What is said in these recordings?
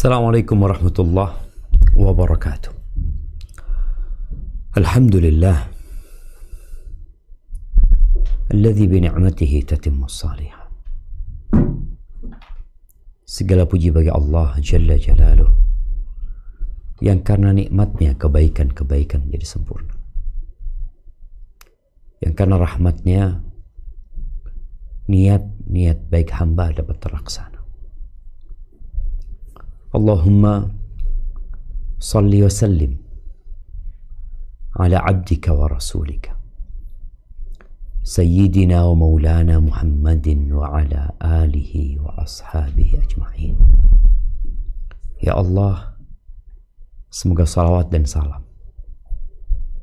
Assalamualaikum warahmatullahi wabarakatuh. Alhamdulillah alladzi bi ni'matihi tatimmu shalihah. Segala puji bagi Allah Jalla Jalaluh yang karena nikmatnya kebaikan-kebaikan menjadi sempurna, yang karena rahmatnya niat-niat baik hamba dapat terlaksana. Allahumma salli wa sallim ala abdika wa rasulika Sayyidina wa maulana Muhammadin wa ala alihi wa ashabihi ajma'in. Ya Allah, semoga salawat dan salam,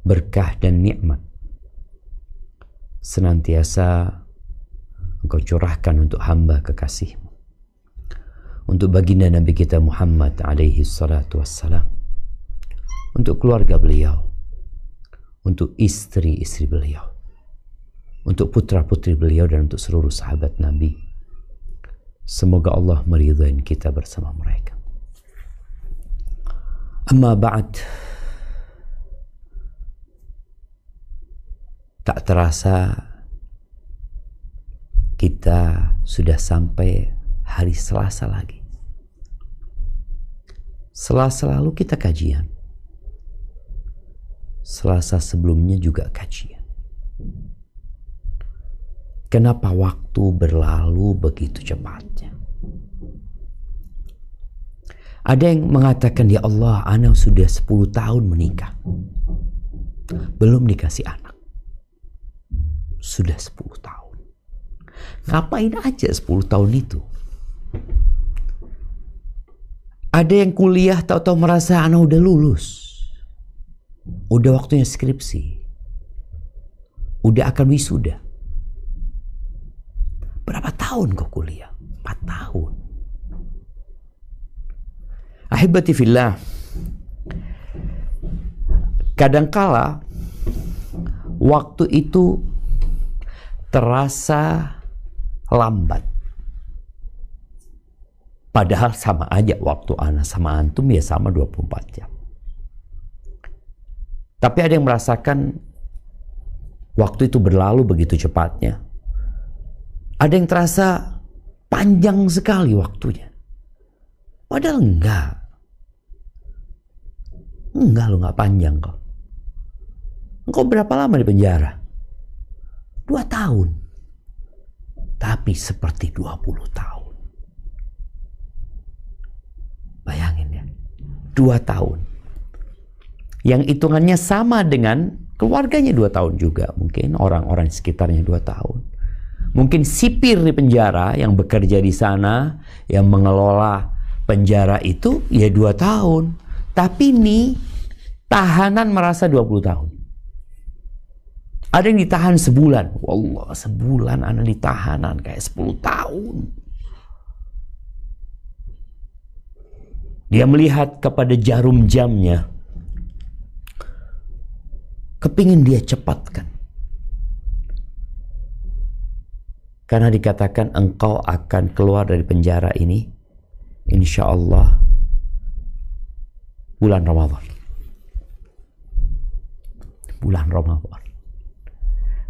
berkah dan nikmat senantiasa Engkau curahkan untuk hamba kekasih-Mu, untuk baginda Nabi kita Muhammad alaihi salatu wassalam, untuk keluarga beliau, untuk istri-istri beliau, untuk putra-putri beliau, dan untuk seluruh sahabat Nabi. Semoga Allah meridhai kita bersama mereka. Amma ba'd, tak terasa kita sudah sampai hari Selasa lagi. Selasa lalu kita kajian. Selasa sebelumnya juga kajian. Kenapa waktu berlalu begitu cepatnya? Ada yang mengatakan, ya Allah, ana sudah 10 tahun menikah, belum dikasih anak. Sudah 10 tahun. Ngapain aja 10 tahun itu? Ada yang kuliah tahu-tahu merasa anak udah lulus, udah waktunya skripsi, udah akan wisuda. Berapa tahun kau kuliah? 4 tahun. Ahibati fillah, kadangkala waktu itu terasa lambat. Padahal sama aja waktu ana sama antum ya sama 24 jam. Tapi ada yang merasakan waktu itu berlalu begitu cepatnya. Ada yang terasa panjang sekali waktunya. Padahal enggak. Enggak, lo enggak panjang kok. Engkau berapa lama di penjara? 2 tahun. Tapi seperti 20 tahun. Bayangin ya, 2 tahun. Yang hitungannya sama dengan keluarganya 2 tahun juga. Mungkin orang-orang sekitarnya 2 tahun. Mungkin sipir di penjara yang bekerja di sana, yang mengelola penjara itu ya 2 tahun. Tapi ini tahanan merasa 20 tahun. Ada yang ditahan sebulan. Wallah, sebulan anak ditahanan kayak 10 tahun. Dia melihat kepada jarum jamnya, kepingin dia cepatkan. Karena dikatakan engkau akan keluar dari penjara ini, insya Allah, bulan Ramadan. Bulan Ramadan.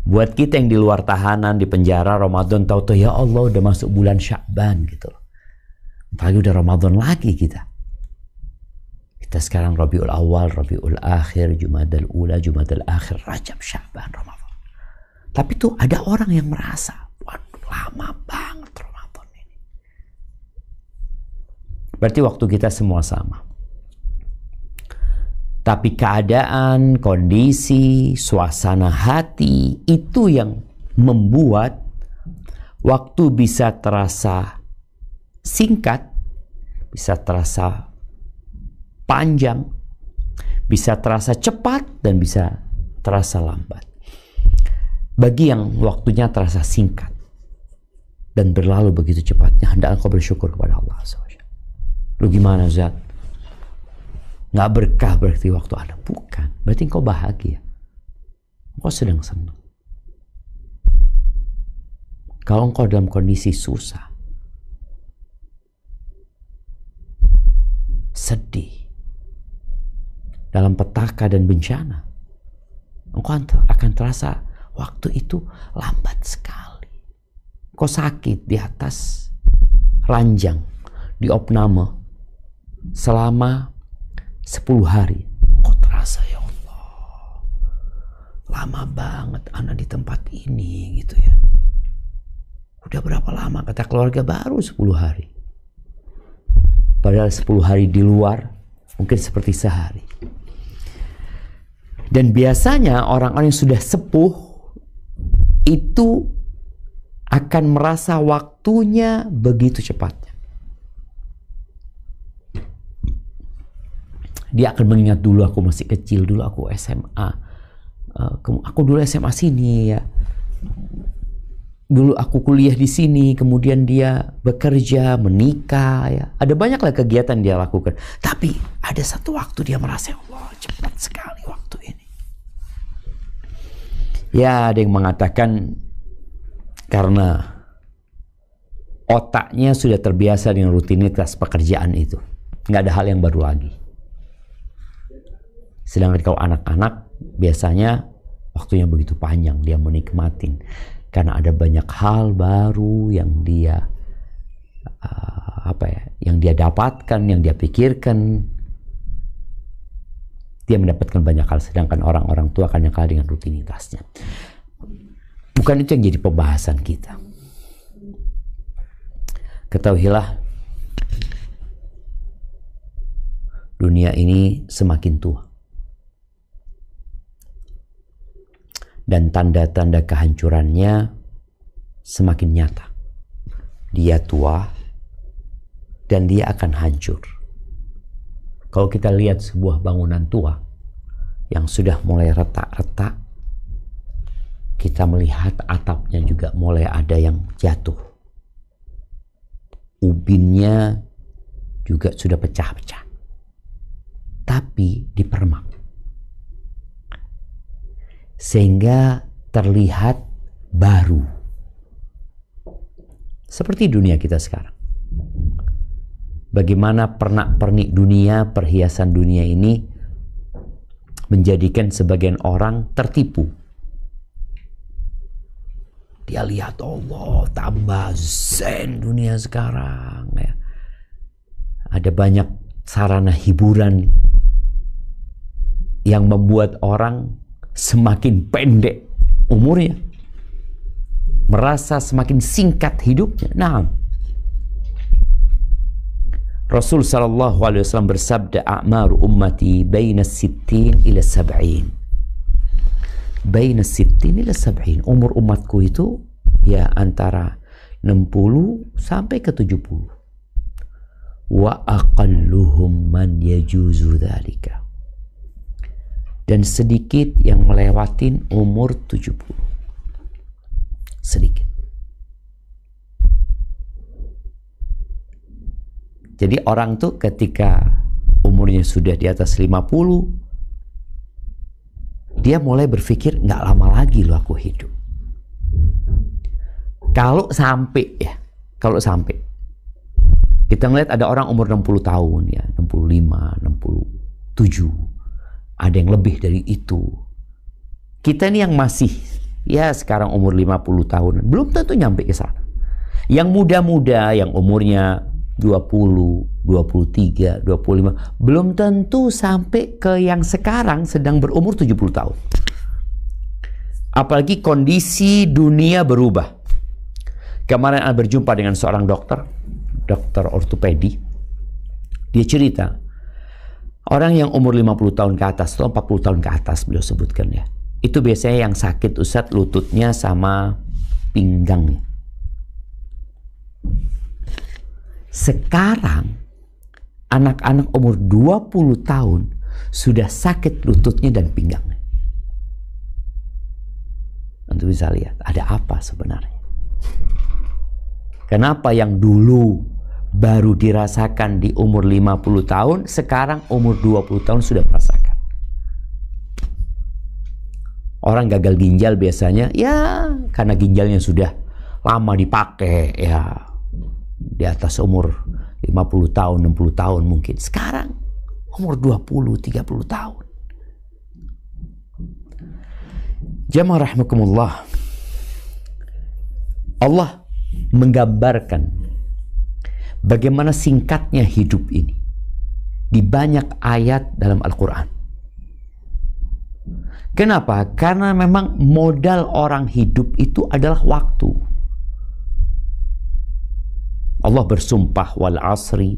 Buat kita yang di luar tahanan, di penjara, Ramadan, tahu-tahu ya Allah udah masuk bulan Sya'ban gitu. Apalagi udah Ramadan lagi kita. Kita sekarang Rabiul Awal, Rabiul Akhir, Jumadal Ula, Jumadal Akhir, Rajab, Sya'ban, Ramadan. Tapi tuh ada orang yang merasa, waduh lama banget Ramadan ini. Berarti waktu kita semua sama. Tapi keadaan, kondisi, suasana hati itu yang membuat waktu bisa terasa singkat, bisa terasa panjang, bisa terasa cepat, dan bisa terasa lambat. Bagi yang waktunya terasa singkat dan berlalu begitu cepatnya, hendaklah kau bersyukur kepada Allah SWT. Lu gimana Zat? Nggak berkah berarti waktu ada? Bukan. Berarti engkau bahagia. Engkau sedang senang. Kalau engkau dalam kondisi susah, dalam petaka dan bencana, engkau akan terasa waktu itu lambat sekali. Kau sakit di atas ranjang di opname selama 10 hari. Kau terasa, ya Allah, lama banget anak di tempat ini gitu ya. Udah berapa lama? Kata keluarga, baru 10 hari. Padahal 10 hari di luar mungkin seperti sehari. Dan biasanya orang-orang yang sudah sepuh itu akan merasa waktunya begitu cepatnya. Dia akan mengingat, dulu aku masih kecil, dulu aku SMA. Aku dulu SMA sini ya. Dulu aku kuliah di sini, kemudian dia bekerja, menikah ya. Ada banyaklah kegiatan dia lakukan. Tapi ada satu waktu dia merasa, Allah, cepat sekali waktu ini. Ya, ada yang mengatakan karena otaknya sudah terbiasa dengan rutinitas pekerjaan itu. Nggak ada hal yang baru lagi. Sedangkan kalau anak-anak biasanya waktunya begitu panjang, dia menikmatin. Karena ada banyak hal baru yang dia yang dia dapatkan, yang dia pikirkan. Dia mendapatkan banyak hal, sedangkan orang-orang tua akan kalah dengan rutinitasnya. Bukan itu yang jadi pembahasan kita. Ketahuilah, dunia ini semakin tua. Dan tanda-tanda kehancurannya semakin nyata. Dia tua dan dia akan hancur. Kalau kita lihat sebuah bangunan tua yang sudah mulai retak-retak, kita melihat atapnya juga mulai ada yang jatuh. Ubinnya juga sudah pecah-pecah. Tapi dipermak. Sehingga terlihat baru. Seperti dunia kita sekarang. Bagaimana pernak-pernik dunia, perhiasan dunia ini menjadikan sebagian orang tertipu. Dia lihat, Allah, tambah zen dunia sekarang ya. Ada banyak sarana hiburan yang membuat orang semakin pendek umurnya, merasa semakin singkat hidupnya. Nah, Rasul sallallahu alaihi wasallam bersabda, "A'mar ummati baina 60 ila 70." Baina 60 ila 70. Umur umatku itu ya antara 60 sampai ke 70. Wa aqalluhum man yajuzu dzalika. Dan sedikit yang melewatin umur 70. Sedikit. Jadi orang tuh ketika umurnya sudah di atas 50, dia mulai berpikir, nggak lama lagi loh aku hidup. Kalau sampai kita ngeliat ada orang umur 60 tahun ya, 65, 67, ada yang lebih dari itu. Kita ini yang masih ya sekarang umur 50 tahun, belum tentu nyampe ke sana. Yang muda-muda yang umurnya 20, 23, 25 belum tentu sampai ke yang sekarang sedang berumur 70 tahun. Apalagi kondisi dunia berubah. Kemarin saya berjumpa dengan seorang dokter ortopedi. Dia cerita, orang yang umur 50 tahun ke atas atau 40 tahun ke atas, beliau sebutkan ya, itu biasanya yang sakit Ustadz lututnya sama pinggangnya. Sekarang anak-anak umur 20 tahun sudah sakit lututnya dan pinggangnya. Untuk bisa lihat ada apa sebenarnya. Kenapa yang dulu baru dirasakan di umur 50 tahun, sekarang umur 20 tahun sudah merasakan. Orang gagal ginjal biasanya ya karena ginjalnya sudah lama dipakai ya, di atas umur 50 tahun, 60 tahun mungkin. Sekarang umur 20, 30 tahun. Jamaah rahimakumullah, Allah menggambarkan bagaimana singkatnya hidup ini di banyak ayat dalam Al-Quran. Kenapa? Karena memang modal orang hidup itu adalah waktu. Allah bersumpah wal asri,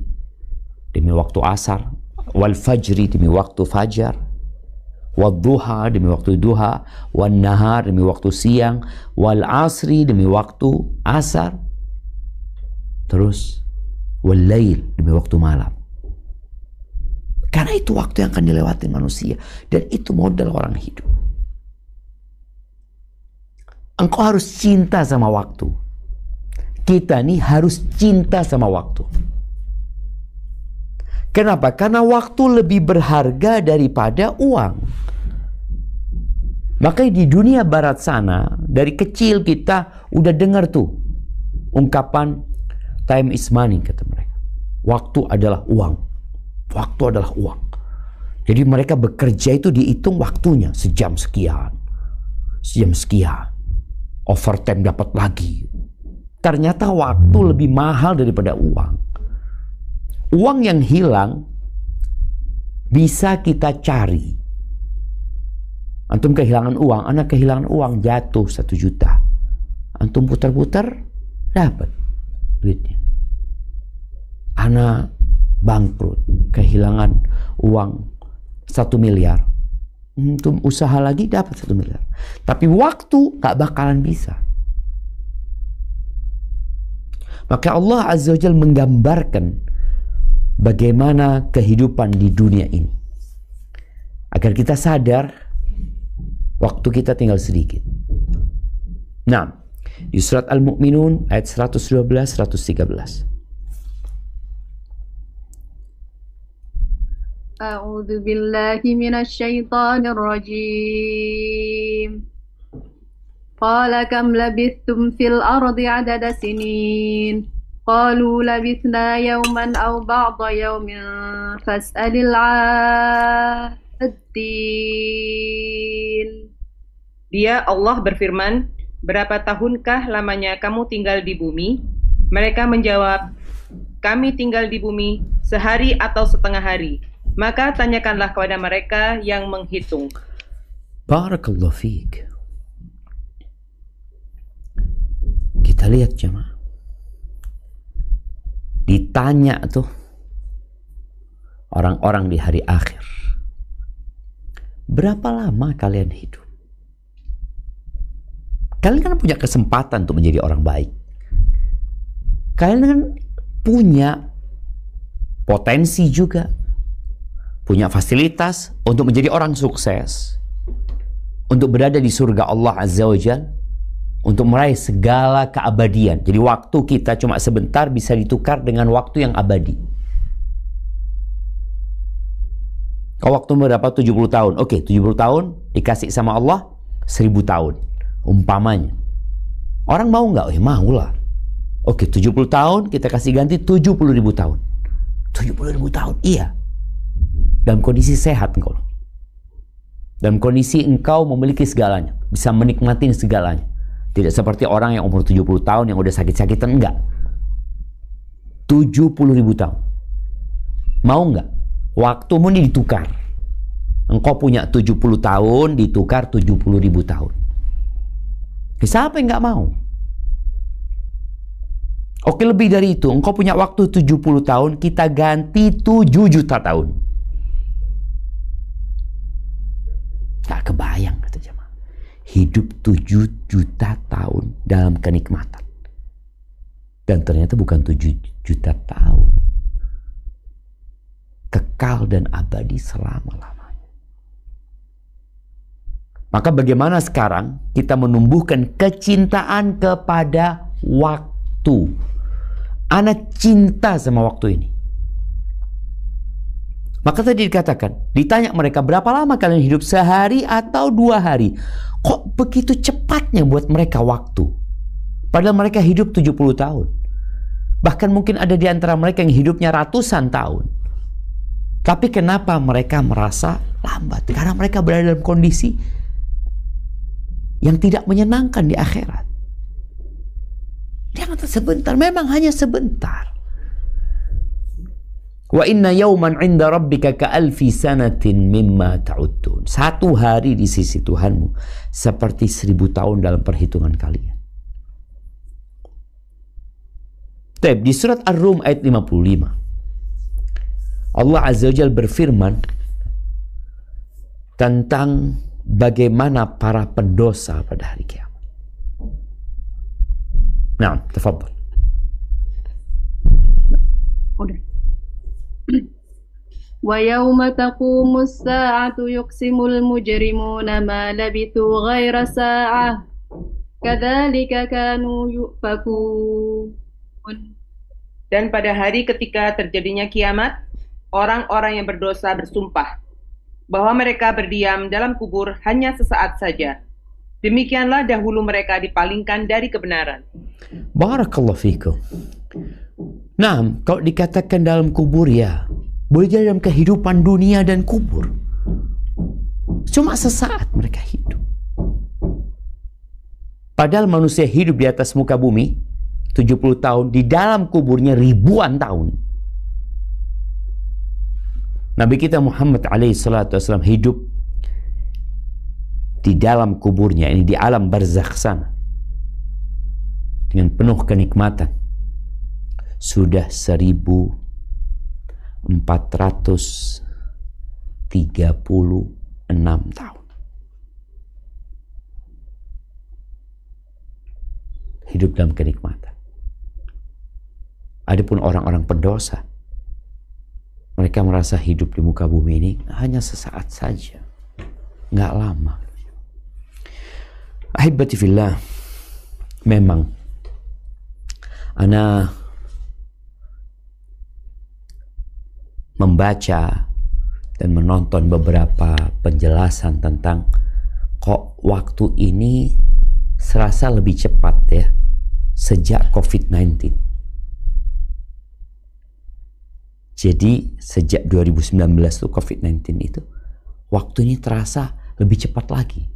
demi waktu asar, wal fajri, demi waktu fajar, wal duha, demi waktu duha, wal nahar, demi waktu siang, wal asri, demi waktu asar, terus wal lail, demi waktu malam. Karena itu waktu yang akan dilewati manusia, dan itu modal orang hidup. Engkau harus cinta sama waktu. Kita nih harus cinta sama waktu. Kenapa? Karena waktu lebih berharga daripada uang. Makanya di dunia barat sana, dari kecil kita udah dengar tuh ungkapan time is money, kata mereka. Waktu adalah uang. Waktu adalah uang. Jadi mereka bekerja itu dihitung waktunya, sejam sekian, sejam sekian, overtime dapat lagi. Ternyata waktu lebih mahal daripada uang. Uang yang hilang bisa kita cari. Antum kehilangan uang, anak kehilangan uang, jatuh 1 juta. Antum putar-putar, dapat duitnya. Anak bangkrut, kehilangan uang 1 miliar. Antum usaha lagi dapat 1 miliar. Tapi waktu gak bakalan bisa. Maka Allah Azza wa Jalla menggambarkan bagaimana kehidupan di dunia ini, agar kita sadar waktu kita tinggal sedikit. Nah, di surat Al-Mu'minun ayat 112-113. A'udzu billahi minasy syaithanir rajim. Qala kam labithtum fil ardi 'adada sinin. Qalu labithna yawman aw ba'da yawmin fas'alil 'addin. Dia Allah berfirman, berapa tahunkah lamanya kamu tinggal di bumi? Mereka menjawab, kami tinggal di bumi sehari atau setengah hari. Maka tanyakanlah kepada mereka yang menghitung. Barakallahu fiik. Kita lihat jemaah. Ditanya tuh orang-orang di hari akhir, berapa lama kalian hidup? Kalian kan punya kesempatan untuk menjadi orang baik. Kalian kan punya potensi juga, punya fasilitas untuk menjadi orang sukses, untuk berada di surga Allah Azza wa Jalla, untuk meraih segala keabadian. Jadi waktu kita cuma sebentar bisa ditukar dengan waktu yang abadi. Kalau waktu berapa? 70 tahun. Oke, 70 tahun dikasih sama Allah 1000 tahun umpamanya. Orang mau nggak? Mau lah. Oke, 70 tahun kita kasih ganti 70.000 tahun. 70.000 tahun, iya. Dalam kondisi sehat engkau. Dalam kondisi engkau memiliki segalanya, bisa menikmati segalanya. Tidak seperti orang yang umur 70 tahun yang udah sakit-sakitan, enggak. 70.000 tahun. Mau enggak? Waktumu ini ditukar. Engkau punya 70 tahun, ditukar 70.000 tahun. Siapa yang enggak mau? Oke, lebih dari itu. Engkau punya waktu 70 tahun, kita ganti 7 juta tahun. Tak kebayang, kata jemaah. Hidup 7 juta tahun dalam kenikmatan. Dan ternyata bukan 7 juta tahun. Kekal dan abadi selama-lamanya. Maka bagaimana sekarang kita menumbuhkan kecintaan kepada waktu. Ana cinta sama waktu ini. Maka tadi dikatakan, ditanya mereka, berapa lama kalian hidup? Sehari atau 2 hari? Kok begitu cepatnya buat mereka waktu? Padahal mereka hidup 70 tahun. Bahkan mungkin ada di antara mereka yang hidupnya ratusan tahun. Tapi kenapa mereka merasa lambat? Karena mereka berada dalam kondisi yang tidak menyenangkan di akhirat. Jangan sebentar, memang hanya sebentar. Wa inna yawman 'inda rabbika ka'alfi sanatin mimma ta'uddun. Satu hari di sisi Tuhanmu seperti 1000 tahun dalam perhitungan kalian. Di surat Ar-Rum ayat 55, Allah Azza wa Jalla berfirman tentang bagaimana para pendosa pada hari kiamat. Nah, tafadhal. Udah. Wa yawma taqumus sa'atu yuqsimul mujrimuna ma labithu ghaira sa'ah kadzalika kanu yufakun. Dan pada hari ketika terjadinya kiamat, orang-orang yang berdosa bersumpah bahwa mereka berdiam dalam kubur hanya sesaat saja. Demikianlah dahulu mereka dipalingkan dari kebenaran. Barakallahu fikum. Nah, kalau dikatakan dalam kubur, ya boleh jadi dalam kehidupan dunia dan kubur. Cuma sesaat mereka hidup. Padahal manusia hidup di atas muka bumi 70 tahun, di dalam kuburnya ribuan tahun. Nabi kita Muhammad SAW hidup di dalam kuburnya, ini di alam barzakh sana, dengan penuh kenikmatan. Sudah 1436 tahun. Hidup dalam kenikmatan. Adapun orang-orang pendosa, mereka merasa hidup di muka bumi ini hanya sesaat saja, nggak lama. Ahibati fillah, memang ana membaca dan menonton beberapa penjelasan tentang kok waktu ini serasa lebih cepat ya sejak COVID-19. Jadi sejak 2019 tuh COVID-19 itu waktunya terasa lebih cepat lagi.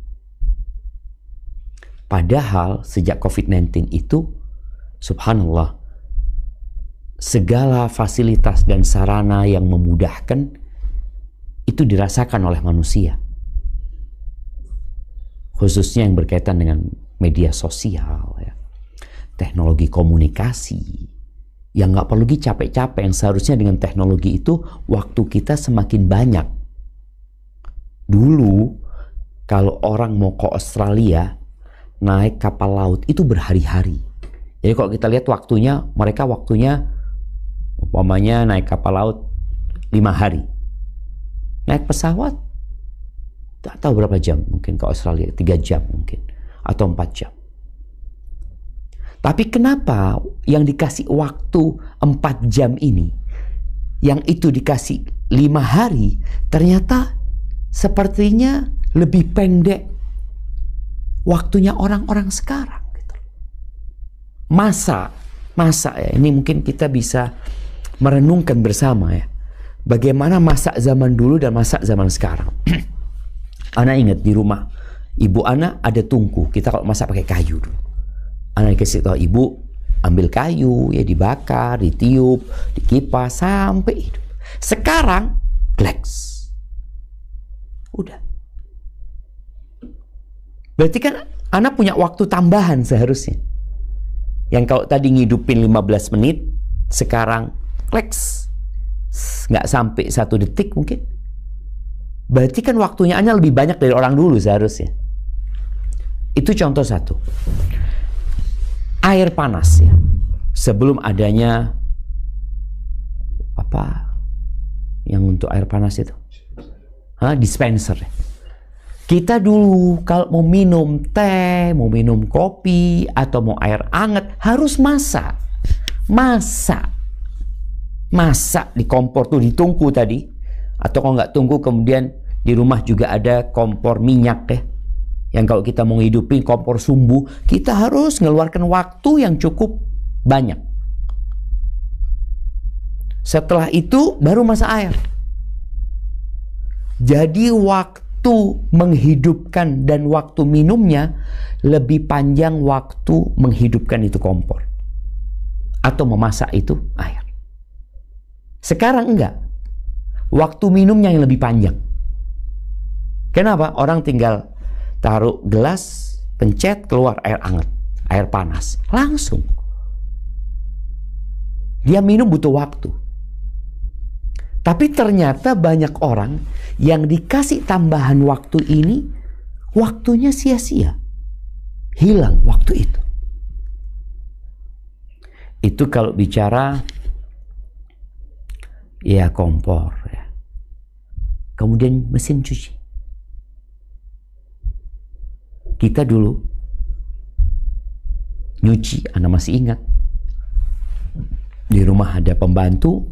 Padahal sejak COVID-19 itu subhanallah segala fasilitas dan sarana yang memudahkan itu dirasakan oleh manusia. Khususnya yang berkaitan dengan media sosial ya. Teknologi komunikasi yang nggak perlu capek-capek, yang seharusnya dengan teknologi itu waktu kita semakin banyak. Dulu kalau orang mau ke Australia naik kapal laut itu berhari-hari. Jadi kalau kita lihat waktunya, mereka waktunya umpamanya naik kapal laut 5 hari. Naik pesawat tak tahu berapa jam, mungkin ke Australia 3 jam mungkin atau 4 jam. Tapi kenapa yang dikasih waktu 4 jam ini, yang itu dikasih 5 hari, ternyata sepertinya lebih pendek waktunya orang-orang sekarang. Gitu. Masa ya, ini mungkin kita bisa merenungkan bersama ya, bagaimana masa zaman dulu dan masa zaman sekarang. Ana ingat di rumah ibu ana ada tungku, kita kalau masak pakai kayu dulu. Ana dikasih tahu ibu, ambil kayu ya, dibakar, ditiup, dikipas sampai hidup. Sekarang gleks. Udah. Berarti kan anak punya waktu tambahan seharusnya. Yang kalau tadi ngidupin 15 menit, sekarang kleks. Nggak sampai 1 detik mungkin. Berarti kan waktunya Anya lebih banyak dari orang dulu seharusnya. Itu contoh satu. Air panas ya. Sebelum adanya apa yang untuk air panas itu? Dispenser ya. Kita dulu kalau mau minum teh, mau minum kopi, atau mau air hangat, harus masak. Masak di kompor tuh, ditungku tadi. Atau kalau nggak tunggu, kemudian di rumah juga ada kompor minyak ya. Yang kalau kita mau ngidupin kompor sumbu, kita harus ngeluarkan waktu yang cukup banyak. Setelah itu baru masak air. Jadi waktu waktu menghidupkan dan waktu minumnya lebih panjang waktu menghidupkan itu kompor atau memasak itu air. Sekarang enggak. Waktu minumnya yang lebih panjang. Kenapa? Orang tinggal taruh gelas, pencet, keluar air hangat, air panas. Langsung. Dia minum butuh waktu. Tapi ternyata banyak orang yang dikasih tambahan waktu ini, waktunya sia-sia. Hilang waktu itu. Itu kalau bicara ya kompor. Ya. Kemudian mesin cuci. Kita dulu nyuci, Anda masih ingat. Di rumah ada pembantu,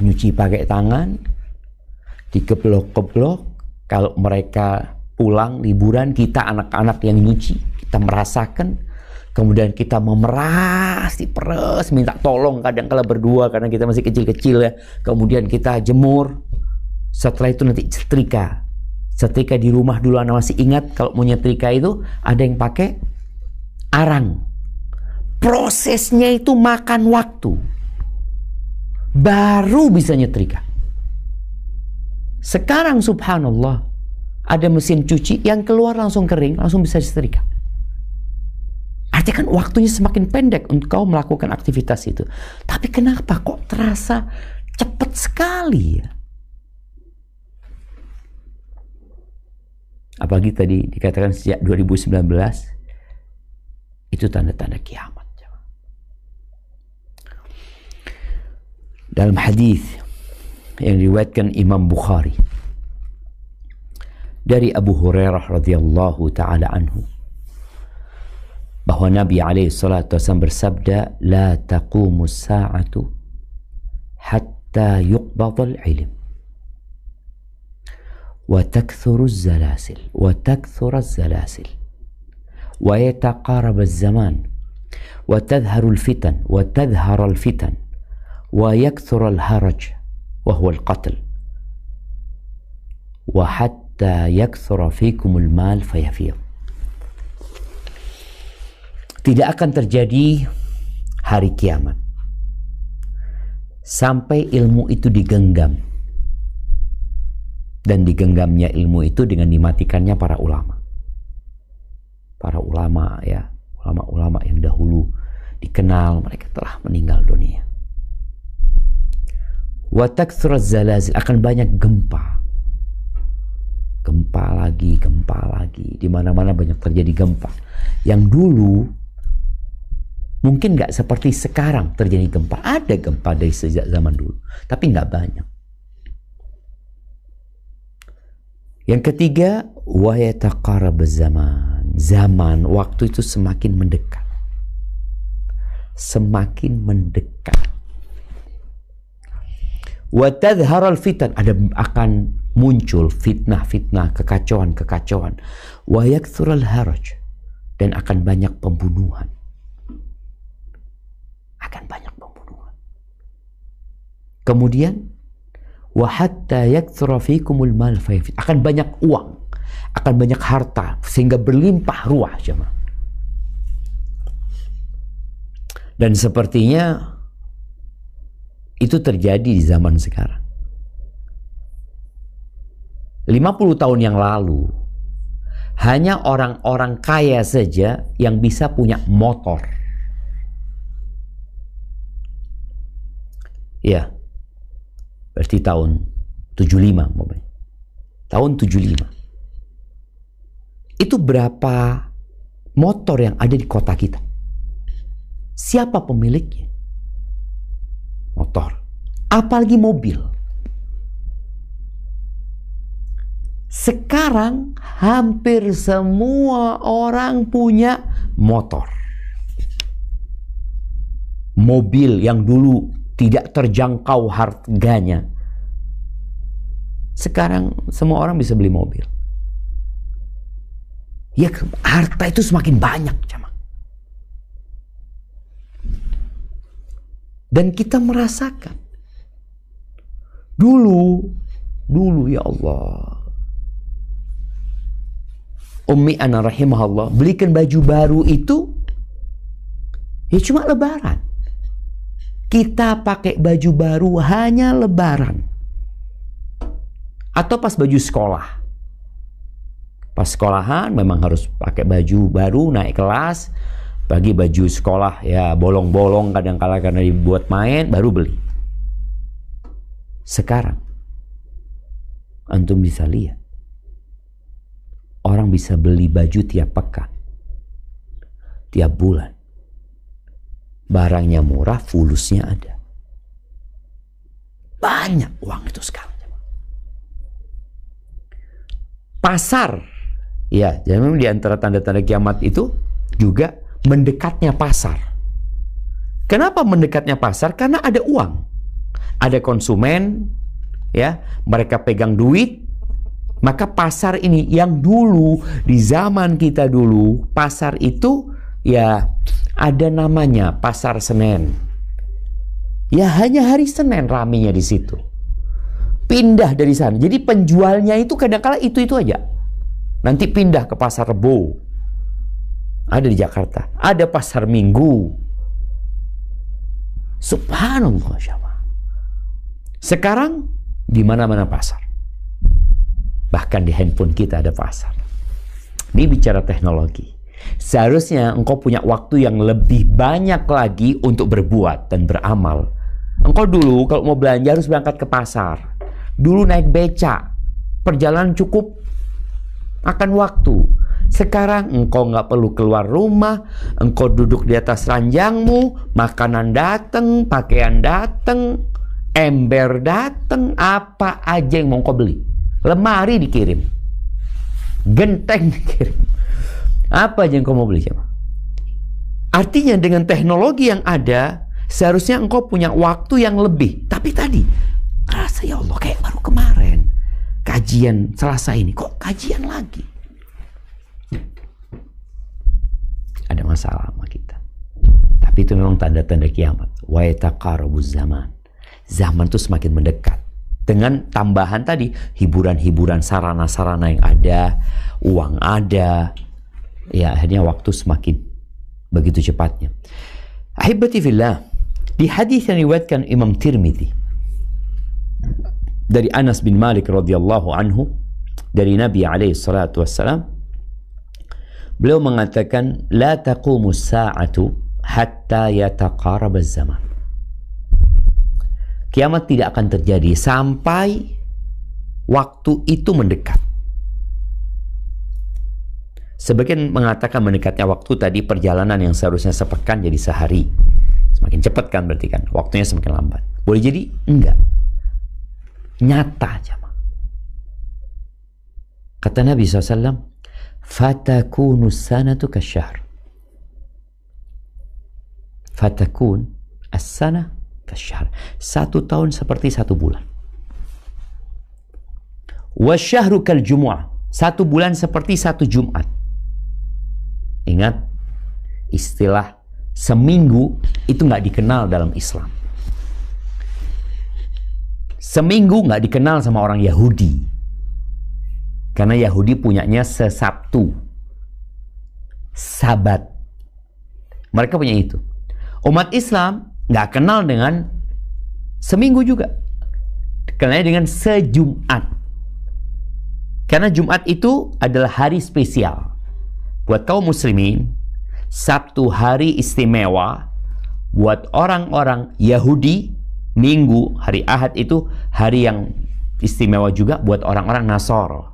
nyuci pakai tangan, dikeblok-keblok. Kalau mereka pulang liburan, kita anak-anak yang nyuci, kita merasakan. Kemudian kita memeras, diperes, minta tolong kadang kala berdua karena kita masih kecil-kecil ya. Kemudian kita jemur. Setelah itu nanti setrika. Setrika di rumah dulu, Anda masih ingat kalau mau nyetrika itu ada yang pakai arang. Prosesnya itu makan waktu. Baru bisa nyetrika. Sekarang subhanallah ada mesin cuci yang keluar langsung kering, langsung bisa disetrika. Artinya kan waktunya semakin pendek untuk kau melakukan aktivitas itu. Tapi kenapa kok terasa cepat sekali ya? Apalagi tadi dikatakan sejak 2019 itu tanda-tanda kiamat. Dalam hadis yang diriwayatkan Imam Bukhari dari Abu Hurairah radhiyallahu taala anhu bahwa Nabi alaihi salatu wasallam bersabda, la taqumu as-sa'atu hatta yuqbad al-ilm wa takthuru az-zalasil wa takthura az-zalasil wa yataqarab az-zaman wa tadhharu al-fitan wa tadhhara al-fitan wa yakthura al-haraj wa huwa al-qatl wa hatta yakthura fikum al-mal fayafid. Tidak akan terjadi hari kiamat sampai ilmu itu digenggam. Dan digenggamnya ilmu itu dengan dimatikannya para ulama. Para ulama ya, ulama-ulama yang dahulu dikenal, mereka telah meninggal dunia. Wa takthura zalazil, akan banyak gempa. Gempa lagi. Di mana-mana banyak terjadi gempa. Yang dulu mungkin nggak seperti sekarang terjadi gempa. Ada gempa dari sejak zaman dulu, tapi nggak banyak. Yang ketiga, wa yataqarab zaman. Zaman, waktu itu semakin mendekat. Semakin mendekat. Wa tadhharal fitan, akan muncul fitnah-fitnah, kekacauan-kekacauan. Wa yakthural haraj, dan akan banyak pembunuhan. Akan banyak pembunuhan. Kemudian wa hatta yakthura fikumul mal fayafid, akan banyak uang, akan banyak harta sehingga berlimpah ruah jemaah. Dan sepertinya itu terjadi di zaman sekarang. 50 tahun yang lalu hanya orang-orang kaya saja yang bisa punya motor. Ya, berarti tahun 75. Tahun 75. Itu berapa motor yang ada di kota kita? Siapa pemiliknya? Motor. Apalagi mobil. Sekarang hampir semua orang punya motor. Mobil yang dulu tidak terjangkau harganya, sekarang semua orang bisa beli mobil. Ya, harta itu semakin banyak, jemaah. Dan kita merasakan dulu ya Allah, Ummi ana rahimahullah belikan baju baru itu ya cuma lebaran. Kita pakai baju baru hanya lebaran. Atau pas baju sekolah. Pas sekolahan memang harus pakai baju baru naik kelas. Bagi baju sekolah ya bolong-bolong kadang-kala karena dibuat main baru beli. Sekarang antum bisa lihat orang bisa beli baju tiap pekan, tiap bulan. Barangnya murah, fulusnya ada. Banyak uang itu sekarang. Pasar, ya, jadi memang di antara tanda-tanda kiamat itu juga mendekatnya pasar. Kenapa mendekatnya pasar? Karena ada uang, ada konsumen, ya, mereka pegang duit. Maka pasar ini yang dulu di zaman kita dulu pasar itu ya ada namanya pasar Senen. Ya hanya hari Senin ramenya di situ. Pindah dari sana. Jadi penjualnya itu kadang-kala itu aja. Nanti pindah ke pasar Rebo. Ada di Jakarta. Ada pasar Minggu. Subhanallah. Sekarang di mana-mana pasar. Bahkan di handphone kita ada pasar. Ini bicara teknologi. Seharusnya engkau punya waktu yang lebih banyak lagi untuk berbuat dan beramal. Engkau dulu kalau mau belanja harus berangkat ke pasar. Dulu naik beca. Perjalanan cukup akan waktu. Sekarang engkau nggak perlu keluar rumah. Engkau duduk di atas ranjangmu. Makanan datang, pakaian datang, ember datang. Apa aja yang mau engkau beli. Lemari dikirim, genteng dikirim, apa aja yang kau mau beli coba. Artinya dengan teknologi yang ada, seharusnya engkau punya waktu yang lebih. Tapi tadi, rasa ya Allah kayak baru kemarin kajian Selasa ini, kok kajian lagi? Ada masalah sama kita. Tapi itu memang tanda-tanda kiamat. Wa yataqarabuz zaman. Zaman itu semakin mendekat. Dengan tambahan tadi, hiburan-hiburan sarana-sarana yang ada, uang ada, ya akhirnya waktu semakin begitu cepatnya. Ahibati fillah, di hadis yang diriwayatkan Imam Tirmidzi dari Anas bin Malik radhiyallahu anhu dari Nabi alaihi salatu wassalam, beliau mengatakan, la taqumus sa'atu hatta yataqarab az-zaman. Kiamat tidak akan terjadi sampai waktu itu mendekat. Sebagian mengatakan mendekatnya waktu tadi perjalanan yang seharusnya sepekan jadi sehari. Semakin cepat kan berarti kan. Waktunya semakin lambat. Boleh jadi enggak. Nyata aja. Kata Nabi SAW, fatakunu sanatu kasyahr. Fatakun as-sana kasyahr. 1 tahun seperti 1 bulan. Wasyahru kal jumu'ah. 1 bulan seperti 1 Jumat. Ingat, istilah seminggu itu nggak dikenal dalam Islam. Seminggu nggak dikenal sama orang Yahudi. Karena Yahudi punyanya sesabtu. Sabat. Mereka punya itu. Umat Islam nggak kenal dengan seminggu juga. Kenalnya dengan sejumat. Karena Jumat itu adalah hari spesial. Buat kaum muslimin, Sabtu hari istimewa. Buat orang-orang Yahudi, Minggu, hari Ahad itu hari yang istimewa juga buat orang-orang Nasara.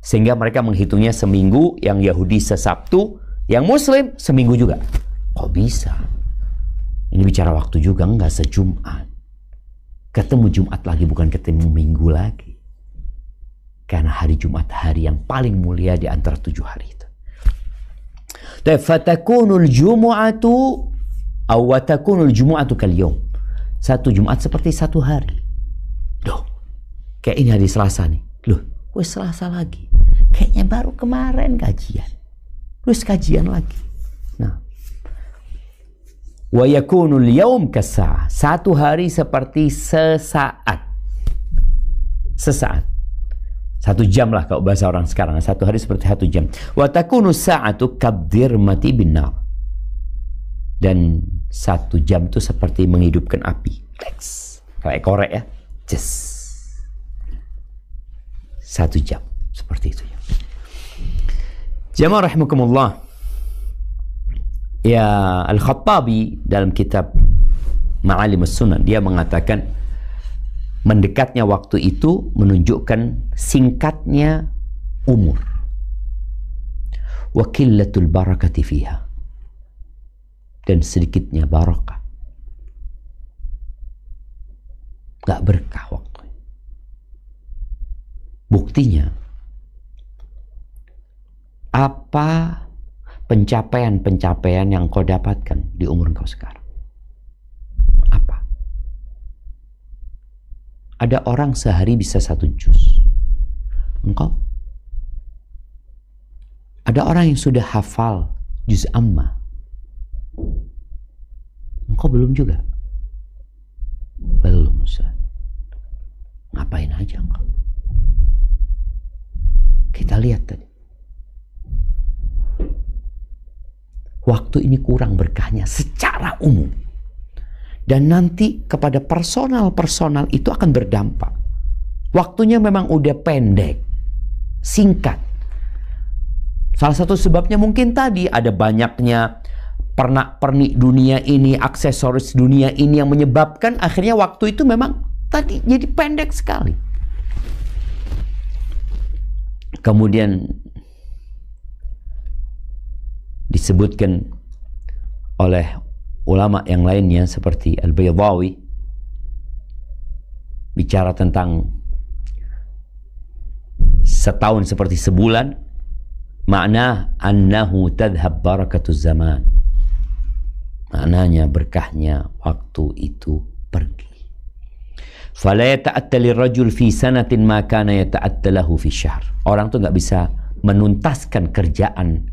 Sehingga mereka menghitungnya seminggu, yang Yahudi sesabtu, yang Muslim seminggu juga. Kok bisa? Ini bicara waktu juga, enggak sejumat. Ketemu Jumat lagi, bukan ketemu Minggu lagi. Karena hari Jumat hari yang paling mulia di antara 7 hari itu. Fatakunul jumu'atu aw watakunul jumu'atu kal yawm. 1 Jumat seperti 1 hari. Loh, kayak ini hari Selasa nih. Loh, wes Selasa lagi. Kayaknya baru kemarin kajian. Terus kajian lagi. Nah, wa yakunul yawm kasa'ah. 1 hari seperti sesaat. Sesaat. 1 jam lah kalau bahasa orang sekarang. 1 hari seperti 1 jam. Wa takunu sa'atu kaddirmati binnar. Dan 1 jam itu seperti menghidupkan api. Kayak korek ya. 1 jam. Seperti itu. Jamaah rahimakumullah. Ya, Al-Khattabi dalam kitab Ma'alimus Sunan, dia mengatakan mendekatnya waktu itu menunjukkan singkatnya umur. Wa qillatul barakati fiha. Dan sedikitnya barakah. Gak berkah waktu. Buktinya, apa pencapaian-pencapaian yang kau dapatkan di umur kau sekarang? Apa? Ada orang sehari bisa 1 juz. Engkau? Ada orang yang sudah hafal juz amma. Engkau belum juga? Belum, Ustaz. Ngapain aja engkau? Kita lihat tadi. Waktu ini kurang berkahnya secara umum. Dan nanti kepada personal-personal itu akan berdampak. Waktunya memang udah pendek, singkat. Salah satu sebabnya mungkin tadi ada banyaknya pernak-pernik dunia ini, aksesoris dunia ini yang menyebabkan akhirnya waktu itu memang tadi jadi pendek sekali. Kemudian disebutkan oleh ulama yang lainnya seperti Al-Baydawi bicara tentang setahun seperti sebulan, makna annahu tadhhab barakatuz zaman, maknanya berkahnya waktu itu pergi. Fala yata'atta lirajul fi sanatin ma kana yata'atta lahu fi syahr. Orang tuh nggak bisa menuntaskan kerjaan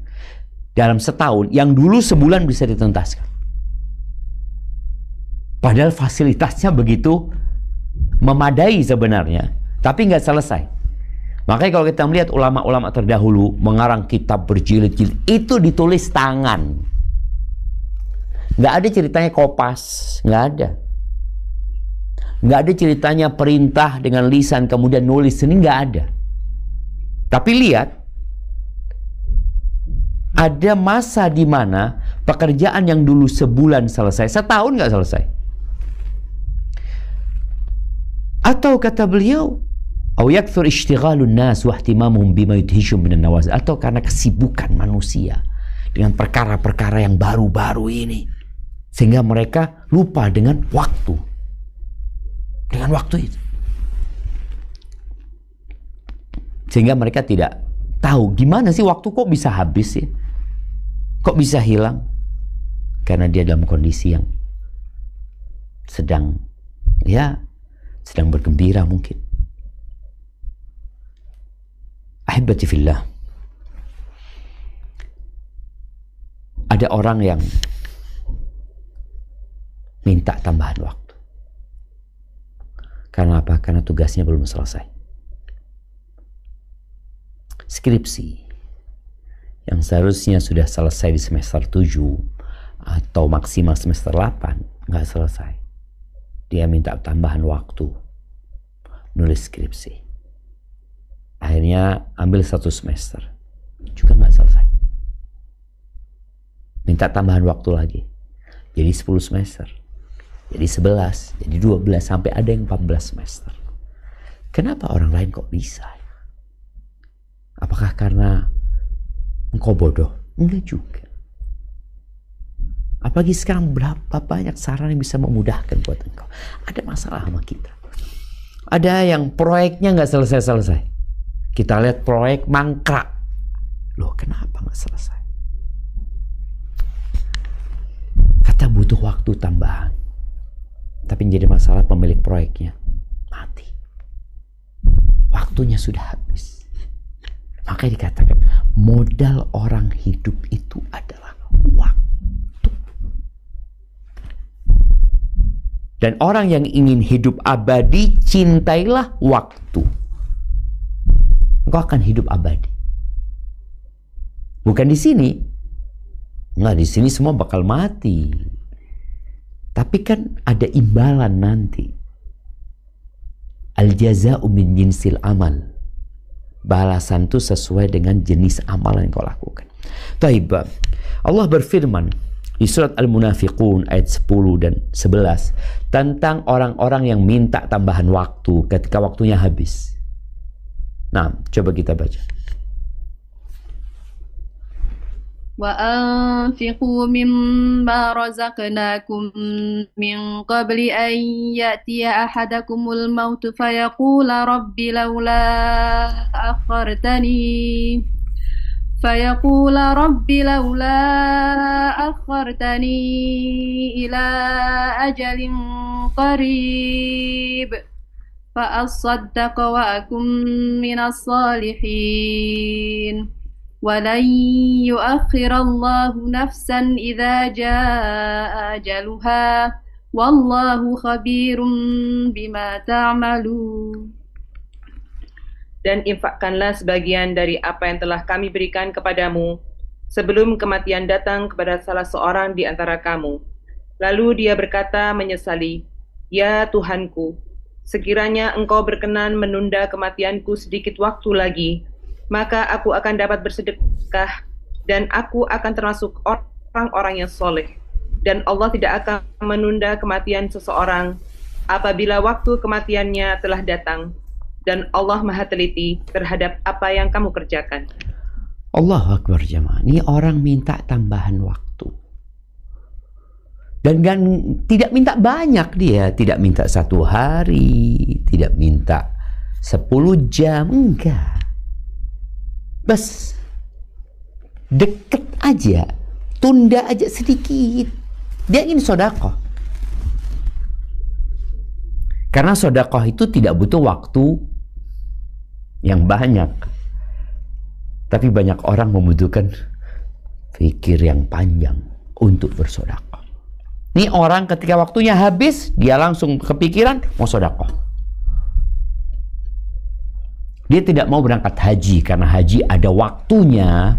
dalam setahun yang dulu sebulan bisa dituntaskan. Padahal fasilitasnya begitu memadai sebenarnya, tapi nggak selesai. Makanya kalau kita melihat ulama-ulama terdahulu mengarang kitab berjilid-jilid, itu ditulis tangan. Nggak ada ceritanya kopas, nggak ada. Nggak ada ceritanya perintah dengan lisan kemudian nulis, ini nggak ada. Tapi lihat, ada masa di mana pekerjaan yang dulu sebulan selesai, setahun nggak selesai. Atau kata beliau, "Au yakthur ishtighalun nas wa ihtimamuhum bima yudhishum minan nawazil." Atau karena kesibukan manusia dengan perkara-perkara yang baru-baru ini, sehingga mereka lupa dengan waktu. Dengan waktu itu. Sehingga mereka tidak tahu gimana sih waktu kok bisa habis ya. Kok bisa hilang? Karena dia dalam kondisi yang sedang bergembira mungkin. Ahibati fillah. Ada orang yang minta tambahan waktu. Karena apa? Karena tugasnya belum selesai. Skripsi yang seharusnya sudah selesai di semester 7 atau maksimal semester 8 nggak selesai. Dia minta tambahan waktu nulis skripsi. Akhirnya ambil 1 semester juga nggak selesai. Minta tambahan waktu lagi. Jadi 10 semester. Jadi 11, jadi 12, sampai ada yang 14 semester. Kenapa orang lain kok bisa? Apakah karena engkau bodoh? Enggak juga. Apalagi sekarang berapa banyak saran yang bisa memudahkan buat engkau. Ada masalah sama kita. Ada yang proyeknya nggak selesai-selesai. Kita lihat proyek mangkrak. Loh, kenapa nggak selesai? Kata butuh waktu tambahan. Tapi menjadi masalah pemilik proyeknya mati. Waktunya sudah habis. Makanya dikatakan modal orang hidup itu adalah waktu. Dan orang yang ingin hidup abadi, cintailah waktu. engkau akan hidup abadi. Bukan di sini. Nah, di sini semua bakal mati. Tapi kan ada imbalan nanti. Al-jaza'u min jinsil amal. Balasan itu sesuai dengan jenis amalan yang kau lakukan. Taib. Allah berfirman di surat Al-Munafiqun ayat 10 dan 11 tentang orang-orang yang minta tambahan waktu ketika waktunya habis. Nah, coba kita baca. وأنفقوا مما رزقناكم من قبل أن يأتي أحدكم الموت فيقول رب لولا أخرتني إلى أجل قريب فأصدق وأكن من الصالحين ولن يؤخر الله نفسا إذا جاء أجلها والله خبير بما تعملون. Dan infakkanlah sebagian dari apa yang telah kami berikan kepadamu sebelum kematian datang kepada salah seorang di antara kamu. Lalu dia berkata menyesali, "Ya Tuhanku, sekiranya engkau berkenan menunda kematianku sedikit waktu lagi, maka aku akan dapat bersedekah dan aku akan termasuk orang-orang yang soleh. Dan Allah tidak akan menunda kematian seseorang apabila waktu kematiannya telah datang. Dan Allah maha teliti terhadap apa yang kamu kerjakan." Allahu Akbar jemaah. Ini orang minta tambahan waktu. Dan tidak minta banyak dia. Tidak minta 1 hari. Tidak minta 10 jam. Enggak. Bas. Deket aja. Tunda aja sedikit. Dia ingin sedekah. Karena sedekah itu tidak butuh waktu yang banyak. Tapi banyak orang membutuhkan pikir yang panjang untuk bersedekah. Ini orang ketika waktunya habis, dia langsung kepikiran mau sedekah. Dia tidak mau berangkat haji karena haji ada waktunya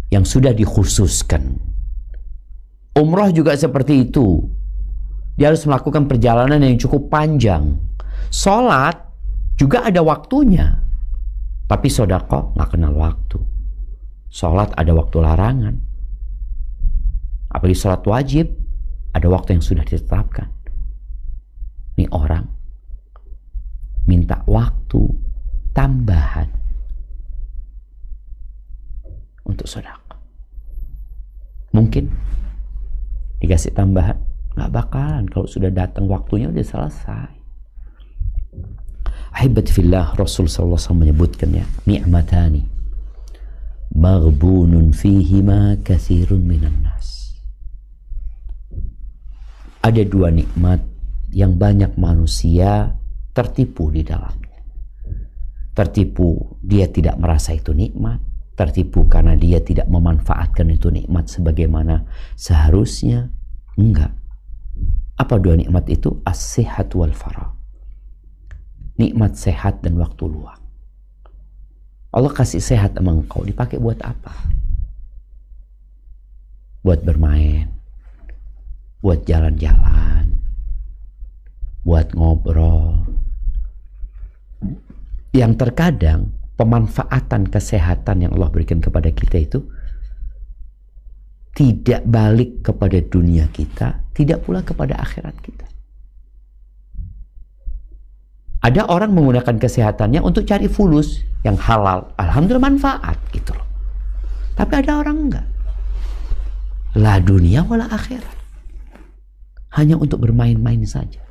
yang sudah dikhususkan. Umrah juga seperti itu. Dia harus melakukan perjalanan yang cukup panjang. Sholat juga ada waktunya. Tapi sedekah nggak kenal waktu. Sholat ada waktu larangan. Apalagi sholat wajib, ada waktu yang sudah ditetapkan. Ini orang minta waktu tambahan untuk sedekah. Mungkin dikasih tambahan, nggak bakalan. Kalau sudah datang waktunya udah selesai. Ahibat fillah, Rasul SAW menyebutkan ya, ni'matani maghbunun fihima katsirun minan nas. Ada 2 nikmat yang banyak manusia tertipu di dalamnya. Tertipu, dia tidak merasa itu nikmat. Tertipu karena dia tidak memanfaatkan itu nikmat sebagaimana seharusnya. Enggak. Apa 2 nikmat itu? As-sihat wal faragh. Nikmat sehat dan waktu luang. Allah kasih sehat sama engkau, dipakai buat apa? Buat bermain, buat jalan-jalan, buat ngobrol. Yang terkadang pemanfaatan kesehatan yang Allah berikan kepada kita itu tidak balik kepada dunia kita, tidak pula kepada akhirat kita. Ada orang menggunakan kesehatannya untuk cari fulus yang halal. Alhamdulillah manfaat gitu loh. Tapi ada orang enggak. La dunia wala akhirat. Hanya untuk bermain-main saja.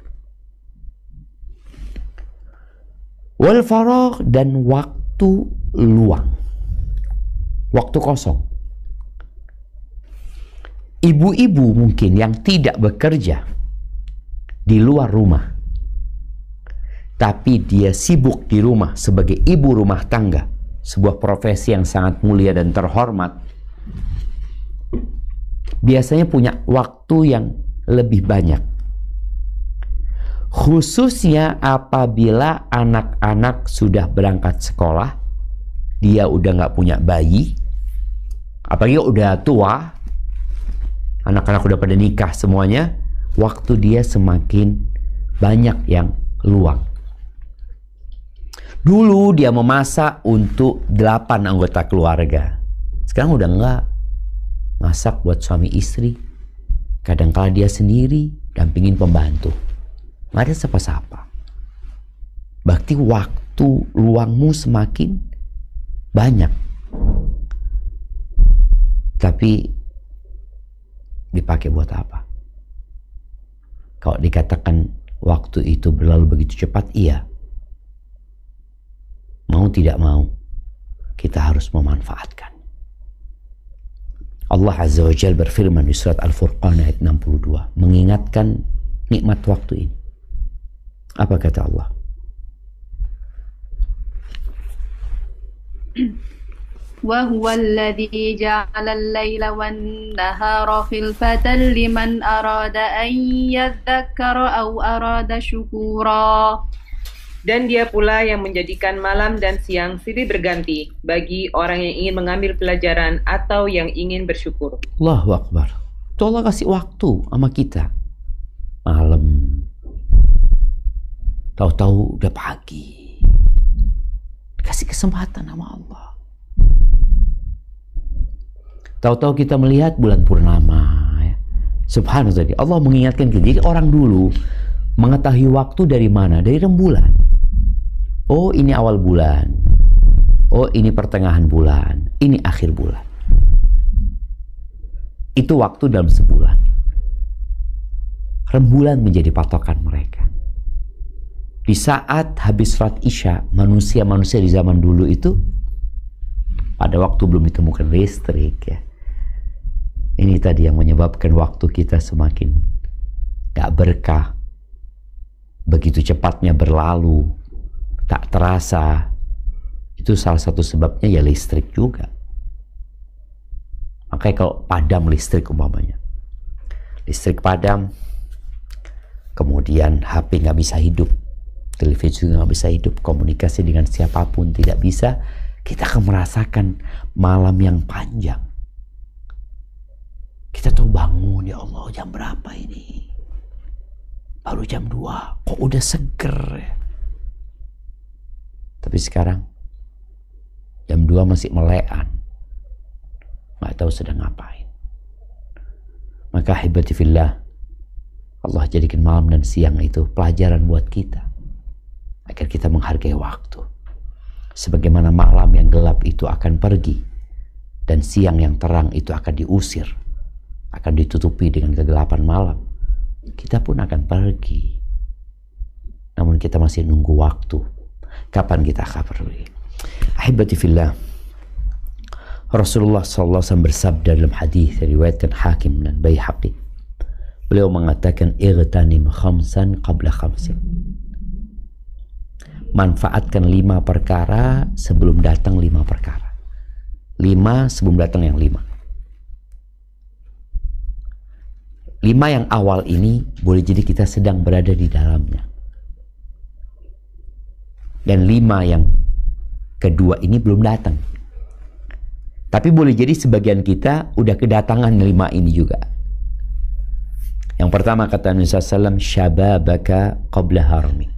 Wal faragh, dan waktu luang. Waktu kosong. Ibu-ibu mungkin yang tidak bekerja di luar rumah, tapi dia sibuk di rumah sebagai ibu rumah tangga, sebuah profesi yang sangat mulia dan terhormat, biasanya punya waktu yang lebih banyak. Khususnya apabila anak-anak sudah berangkat sekolah dia udah nggak punya bayi, apalagi udah tua, anak-anak udah pada nikah semuanya, waktu dia semakin banyak yang luang. Dulu dia memasak untuk 8 anggota keluarga. Sekarang udah enggak. Masak buat suami istri. Kadang-kala dia sendiri, dampingin pembantu. Nggak ada siapa-siapa. Berarti waktu luangmu semakin banyak. Tapi dipakai buat apa? Kalau dikatakan waktu itu berlalu begitu cepat, iya. Mau tidak mau, kita harus memanfaatkan. Allah Azza wa Jalla berfirman di surat Al-Furqan ayat 62, mengingatkan nikmat waktu ini. Apa kata Allah? وهو الذي جعل الليل والنهار خلفة لمن أراد أن يذكر أو أراد شكورا. Dan dia pula yang menjadikan malam dan siang silih berganti bagi orang yang ingin mengambil pelajaran atau yang ingin bersyukur. Allahu Akbar. Itu Allah kasih waktu sama kita. Malam. Tahu-tahu udah pagi. Kasih kesempatan sama Allah. Tahu-tahu kita melihat bulan purnama. Ya. Subhanallah. Allah mengingatkan kita. Jadi orang dulu mengetahui waktu dari mana? Dari rembulan. Oh, ini awal bulan. Oh, ini pertengahan bulan. Ini akhir bulan. Itu waktu dalam sebulan. Rembulan menjadi patokan mereka. Di saat habis sholat Isya, manusia-manusia di zaman dulu itu, pada waktu belum ditemukan listrik, ya. Ini tadi yang menyebabkan waktu kita semakin gak berkah. Begitu cepatnya berlalu. Tak terasa. Itu salah satu sebabnya ya listrik juga. Makanya kalau padam listrik umpamanya, listrik padam, kemudian HP nggak bisa hidup, televisi nggak bisa hidup, komunikasi dengan siapapun tidak bisa, kita akan merasakan malam yang panjang. Kita tuh bangun, ya Allah, jam berapa ini? Baru jam 2, kok udah seger ya? Tapi sekarang jam 2 masih melean, nggak tahu sedang ngapain. Maka hibati fillah, Allah jadikan malam dan siang itu pelajaran buat kita agar kita menghargai waktu. Sebagaimana malam yang gelap itu akan pergi dan siang yang terang itu akan diusir, akan ditutupi dengan kegelapan malam, kita pun akan pergi. Namun kita masih nunggu waktu. Kapan kita akan pergi? Ahibati fillah, Rasulullah SAW bersabda dalam hadis riwayatkan Hakim dan Baihaqi. Beliau mengatakan, "Igtanim khamsan qabla khamsin." Manfaatkan 5 perkara sebelum datang 5 perkara. 5 sebelum datang yang 5. 5 yang awal ini boleh jadi kita sedang berada di dalamnya. Dan 5 yang kedua ini belum datang. Tapi boleh jadi sebagian kita udah kedatangan 5 ini juga. Yang pertama kata Nabi SAW, syababaka qabla harmi.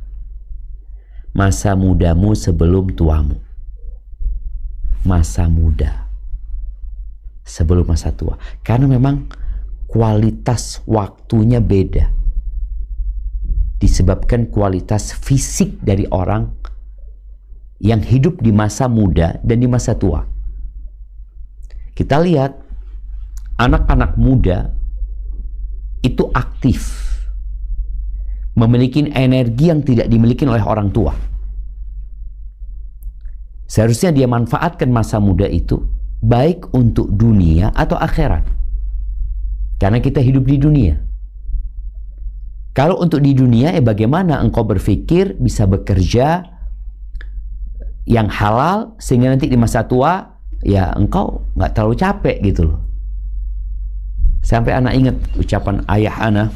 Masa mudamu sebelum tuamu. Masa muda sebelum masa tua. Karena memang kualitas waktunya beda. Disebabkan kualitas fisik dari orang yang hidup di masa muda dan di masa tua. Kita lihat anak-anak muda itu aktif, memiliki energi yang tidak dimiliki oleh orang tua. Seharusnya dia manfaatkan masa muda itu baik untuk dunia atau akhirat. Karena kita hidup di dunia. Kalau untuk di dunia, bagaimana engkau berpikir bisa bekerja yang halal sehingga nanti di masa tua ya engkau nggak terlalu capek gitu loh. Sampai anak ingat ucapan ayah anak,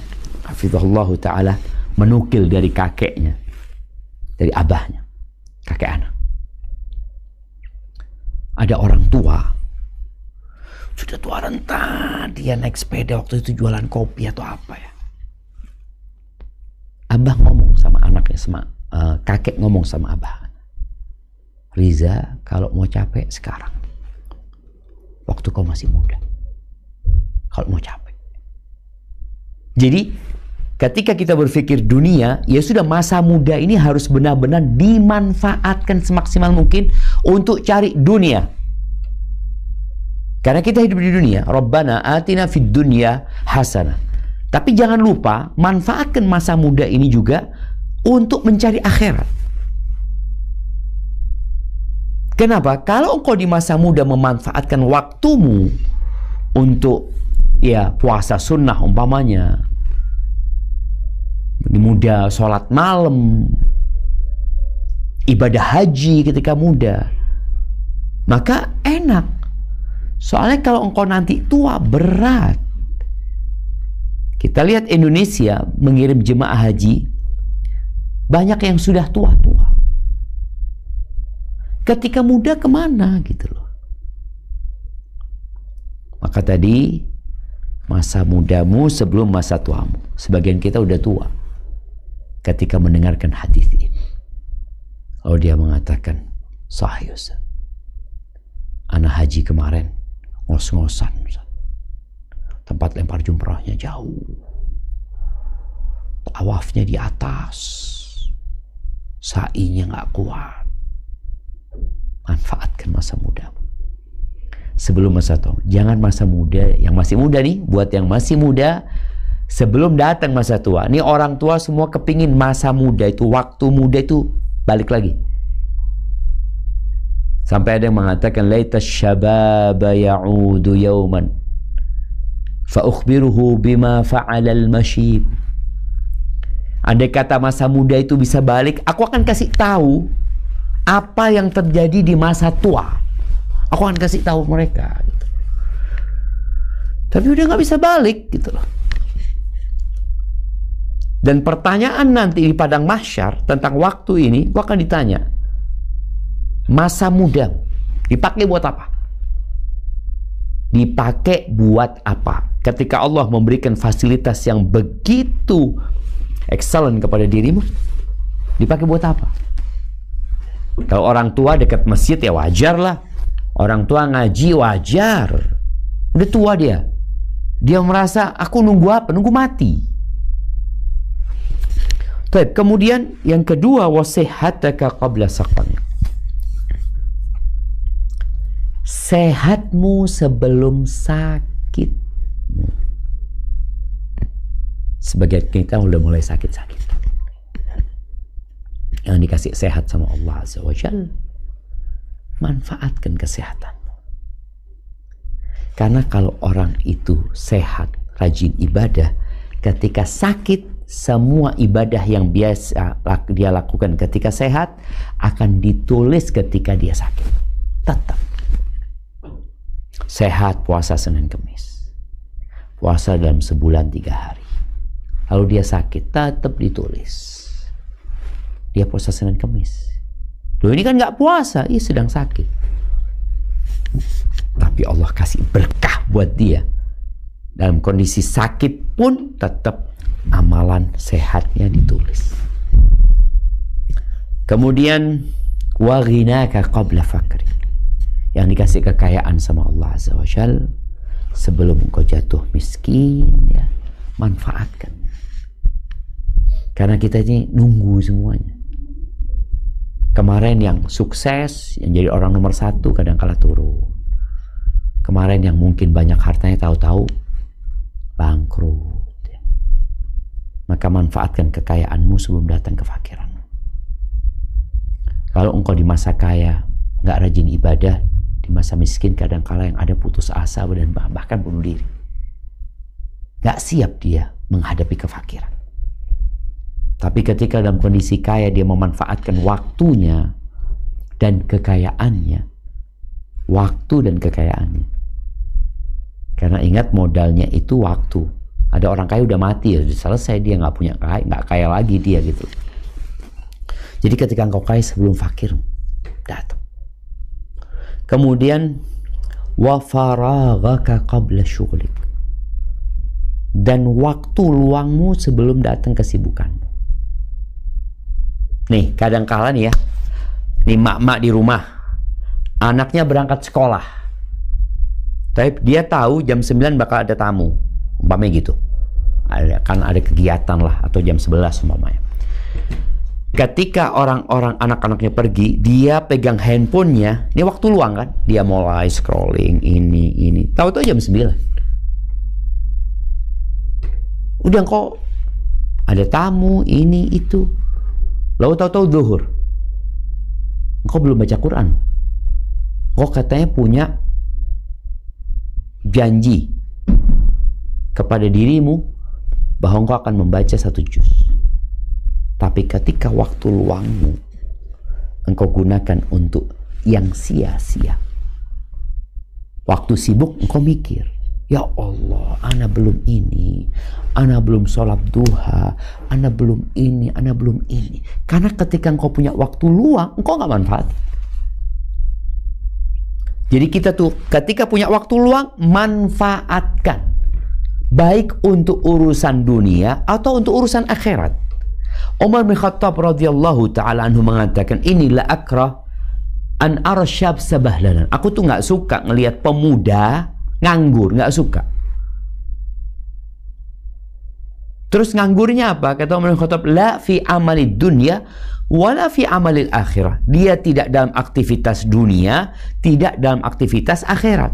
hafizahullah ta'ala, menukil dari kakeknya, dari abahnya, kakek anak. ada orang tua, sudah tua renta, dia naik sepeda waktu itu jualan kopi atau apa ya. Abah ngomong sama anaknya, kakek ngomong sama abah, Riza, kalau mau capek sekarang, waktu kau masih muda, kalau mau capek. Jadi ketika kita berpikir dunia, ya sudah, masa muda ini harus benar-benar dimanfaatkan semaksimal mungkin untuk cari dunia. Karena kita hidup di dunia, Rabbana atina fid dunya hasanah. Tapi jangan lupa, manfaatkan masa muda ini juga untuk mencari akhirat. Kenapa? Kalau engkau di masa muda memanfaatkan waktumu untuk ya puasa sunnah umpamanya, muda sholat malam, ibadah haji ketika muda, maka enak. Soalnya kalau engkau nanti tua, berat. Kita lihat Indonesia mengirim jemaah haji, banyak yang sudah tua-tua. Ketika muda kemana gitu loh. Maka tadi, masa mudamu sebelum masa tuamu. Sebagian kita udah tua ketika mendengarkan hadis ini. Lalu dia mengatakan, sahih Ustaz, ana haji kemarin ngos-ngosan Ustaz. Tempat lempar jumrahnya jauh, tawafnya di atas, sa'inya nggak kuat. Manfaatkan masa mudamu sebelum masa tua. Jangan masa muda, yang masih muda nih, buat yang masih muda, sebelum datang masa tua. Nih orang tua semua kepingin masa muda itu, waktu muda itu balik lagi. Sampai ada yang mengatakan, laita syababa ya'udu yawman fa'ukhbiruhu bima fa'alal masyib. Andai kata masa muda itu bisa balik, aku akan kasih tahu apa yang terjadi di masa tua. Aku akan kasih tahu mereka gitu. Tapi udah gak bisa balik gitu loh. Dan pertanyaan nanti di padang mahsyar tentang waktu ini, gua akan ditanya, masa muda dipakai buat apa? Dipakai buat apa? Ketika Allah memberikan fasilitas yang begitu excellent kepada dirimu, dipakai buat apa? Kalau orang tua dekat masjid ya wajar lah. Orang tua ngaji wajar. Udah tua dia. Dia merasa, aku nunggu apa? Nunggu mati. Baik, kemudian yang kedua, wasihataka qabla saqamik. Sehatmu sebelum sakit. Sebagian kita udah mulai sakit-sakit. Yang dikasih sehat sama Allah Azza wa Jalla, manfaatkan kesehatanmu. Karena kalau orang itu sehat, rajin ibadah, ketika sakit, semua ibadah yang biasa dia lakukan ketika sehat akan ditulis ketika dia sakit. Tetap sehat, puasa Senin Kemis, puasa dalam sebulan 3 hari. Lalu dia sakit, tetap ditulis. Dia puasa Senin Kemis. Loh ini kan nggak puasa, ia sedang sakit. Tapi Allah kasih berkah buat dia. Dalam kondisi sakit pun tetap amalan sehatnya ditulis. Kemudian wa ghinaka qabla fakri. Yang dikasih kekayaan sama Allah Azza wa Jalla sebelum engkau jatuh miskin, ya, manfaatkan. Karena kita ini nunggu semuanya. Kemarin yang sukses, yang jadi orang nomor 1 kadang kala turun. Kemarin yang mungkin banyak hartanya, tahu-tahu bangkrut. Maka manfaatkan kekayaanmu sebelum datang kefakiranmu. Kalau engkau di masa kaya nggak rajin ibadah, di masa miskin kadang kala yang ada putus asa dan bahkan bunuh diri. Nggak siap dia menghadapi kefakiran. Tapi ketika dalam kondisi kaya, dia memanfaatkan waktunya dan kekayaannya. Waktu dan kekayaannya. Karena ingat modalnya itu waktu. Ada orang kaya udah mati, ya sudah selesai, dia nggak punya kaya, nggak kaya lagi dia gitu. Jadi ketika engkau kaya sebelum fakir, datang. Kemudian wa faraghaka qabla syughlik, dan waktu luangmu sebelum datang kesibukanmu. Nih, kadang-kala nih ya, nih mak-mak di rumah, anaknya berangkat sekolah, tapi dia tahu jam 9 bakal ada tamu, umpamanya gitu. Kan ada kegiatan lah, atau jam 11 umpamanya. Ketika orang-orang anak-anaknya pergi, dia pegang handphonenya, ini waktu luang kan, dia mulai scrolling ini. Tahu-tahu jam 9. Udah kok ada tamu ini itu. Lalu tahu-tahu zuhur. Engkau belum baca Quran. Engkau katanya punya janji kepada dirimu bahwa engkau akan membaca 1 juz. Tapi ketika waktu luangmu engkau gunakan untuk yang sia-sia. Waktu sibuk engkau mikir, ya Allah, ana belum ini, ana belum sholat duha, ana belum ini, ana belum ini. Karena ketika engkau punya waktu luang, engkau nggak manfaat. Jadi kita tuh ketika punya waktu luang, manfaatkan. Baik untuk urusan dunia atau untuk urusan akhirat. Umar bin Khattab radhiyallahu ta'ala anhu mengatakan, inilah akrah an ara syab sabahlanan. Aku tuh nggak suka ngelihat pemuda nganggur, nggak suka. Terus nganggurnya apa? Kata Umar bin Khattab, la fi amalid dunya wala fi amalil akhirah. Dia tidak dalam aktivitas dunia, tidak dalam aktivitas akhirat.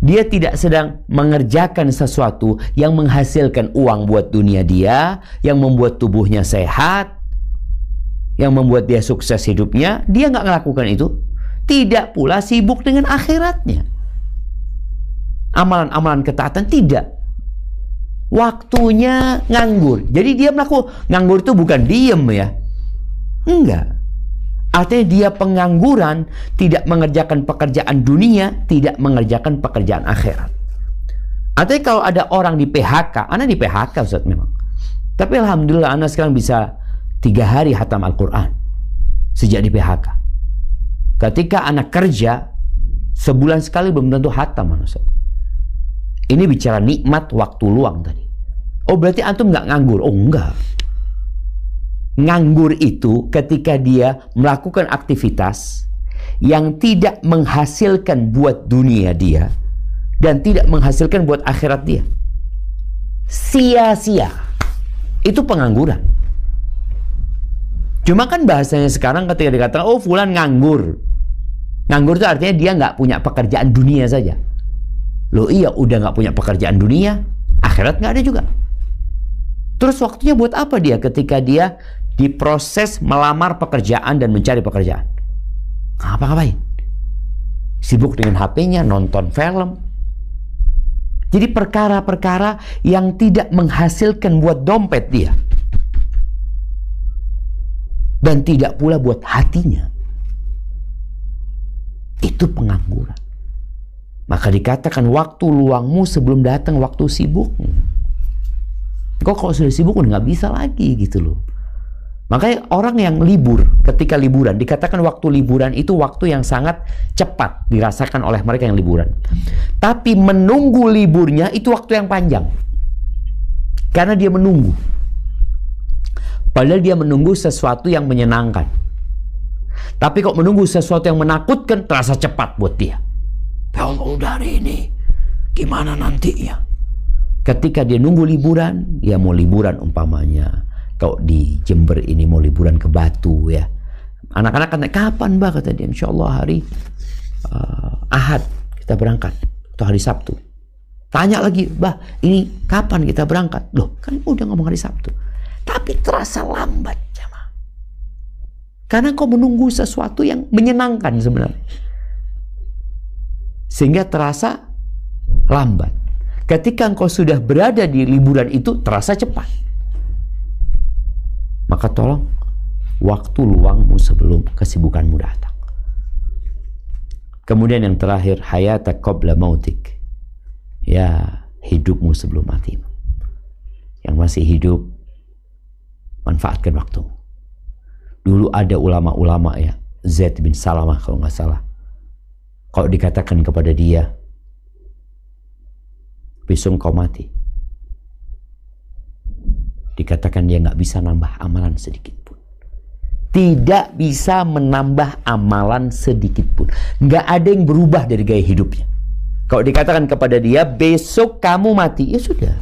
Dia tidak sedang mengerjakan sesuatu yang menghasilkan uang buat dunia dia, yang membuat tubuhnya sehat, yang membuat dia sukses hidupnya. Dia nggak melakukan itu. Tidak pula sibuk dengan akhiratnya. Amalan-amalan ketaatan tidak. Waktunya nganggur. Jadi dia melakukan nganggur itu bukan diem ya. Enggak. Artinya dia pengangguran, tidak mengerjakan pekerjaan dunia, tidak mengerjakan pekerjaan akhirat. Artinya kalau ada orang di PHK, Ana di PHK Ustaz memang. Tapi alhamdulillah Ana sekarang bisa 3 hari hatam Al-Quran sejak di PHK. Ketika Ana kerja, sebulan sekali belum tentu hatam Ustaz. Ini bicara nikmat waktu luang tadi. Oh berarti antum nggak nganggur? Oh enggak. Nganggur itu ketika dia melakukan aktivitas yang tidak menghasilkan buat dunia dia dan tidak menghasilkan buat akhirat dia. Sia-sia. Itu pengangguran. Cuma kan bahasanya sekarang ketika dikatakan, oh fulan nganggur. Nganggur itu artinya dia nggak punya pekerjaan dunia saja. Loh iya, udah nggak punya pekerjaan dunia, akhirat nggak ada juga. Terus waktunya buat apa dia ketika dia diproses melamar pekerjaan dan mencari pekerjaan? Ngapain? Sibuk dengan HP-nya, nonton film. Jadi perkara-perkara yang tidak menghasilkan buat dompet dia. Dan tidak pula buat hatinya. Itu pengangguran. Maka dikatakan waktu luangmu sebelum datang waktu sibukmu. Kok kalau sudah sibuk udah nggak bisa lagi gitu loh. Makanya orang yang libur, ketika liburan, dikatakan waktu liburan itu waktu yang sangat cepat dirasakan oleh mereka yang liburan. Tapi menunggu liburnya itu waktu yang panjang. Karena dia menunggu. Padahal dia menunggu sesuatu yang menyenangkan. Tapi kok menunggu sesuatu yang menakutkan, terasa cepat buat dia. Ya Allah, udah hari ini, gimana nantinya? Ketika dia nunggu liburan, dia mau liburan umpamanya. Kalau di Jember ini mau liburan ke Batu ya. Anak-anak kan, kapan Mbak? Kata dia, insya Allah hari Ahad kita berangkat. Atau hari Sabtu. Tanya lagi, Mbak, ini kapan kita berangkat? Loh, kan udah ngomong hari Sabtu. Tapi terasa lambat. Jamaah. Karena kau menunggu sesuatu yang menyenangkan sebenarnya. Sehingga terasa lambat. Ketika engkau sudah berada di liburan itu, terasa cepat. Maka tolong, waktu luangmu sebelum kesibukanmu datang. Kemudian yang terakhir, hayata qabla mautik. Ya, hidupmu sebelum matimu. Yang masih hidup, manfaatkan waktumu. Dulu ada ulama-ulama ya, Zaid bin Salamah kalau nggak salah. Kalau dikatakan kepada dia, besok kau mati, dikatakan dia nggak bisa nambah amalan sedikit pun. Tidak bisa menambah amalan sedikit pun. Nggak ada yang berubah dari gaya hidupnya. Kalau dikatakan kepada dia, besok kamu mati, ya sudah.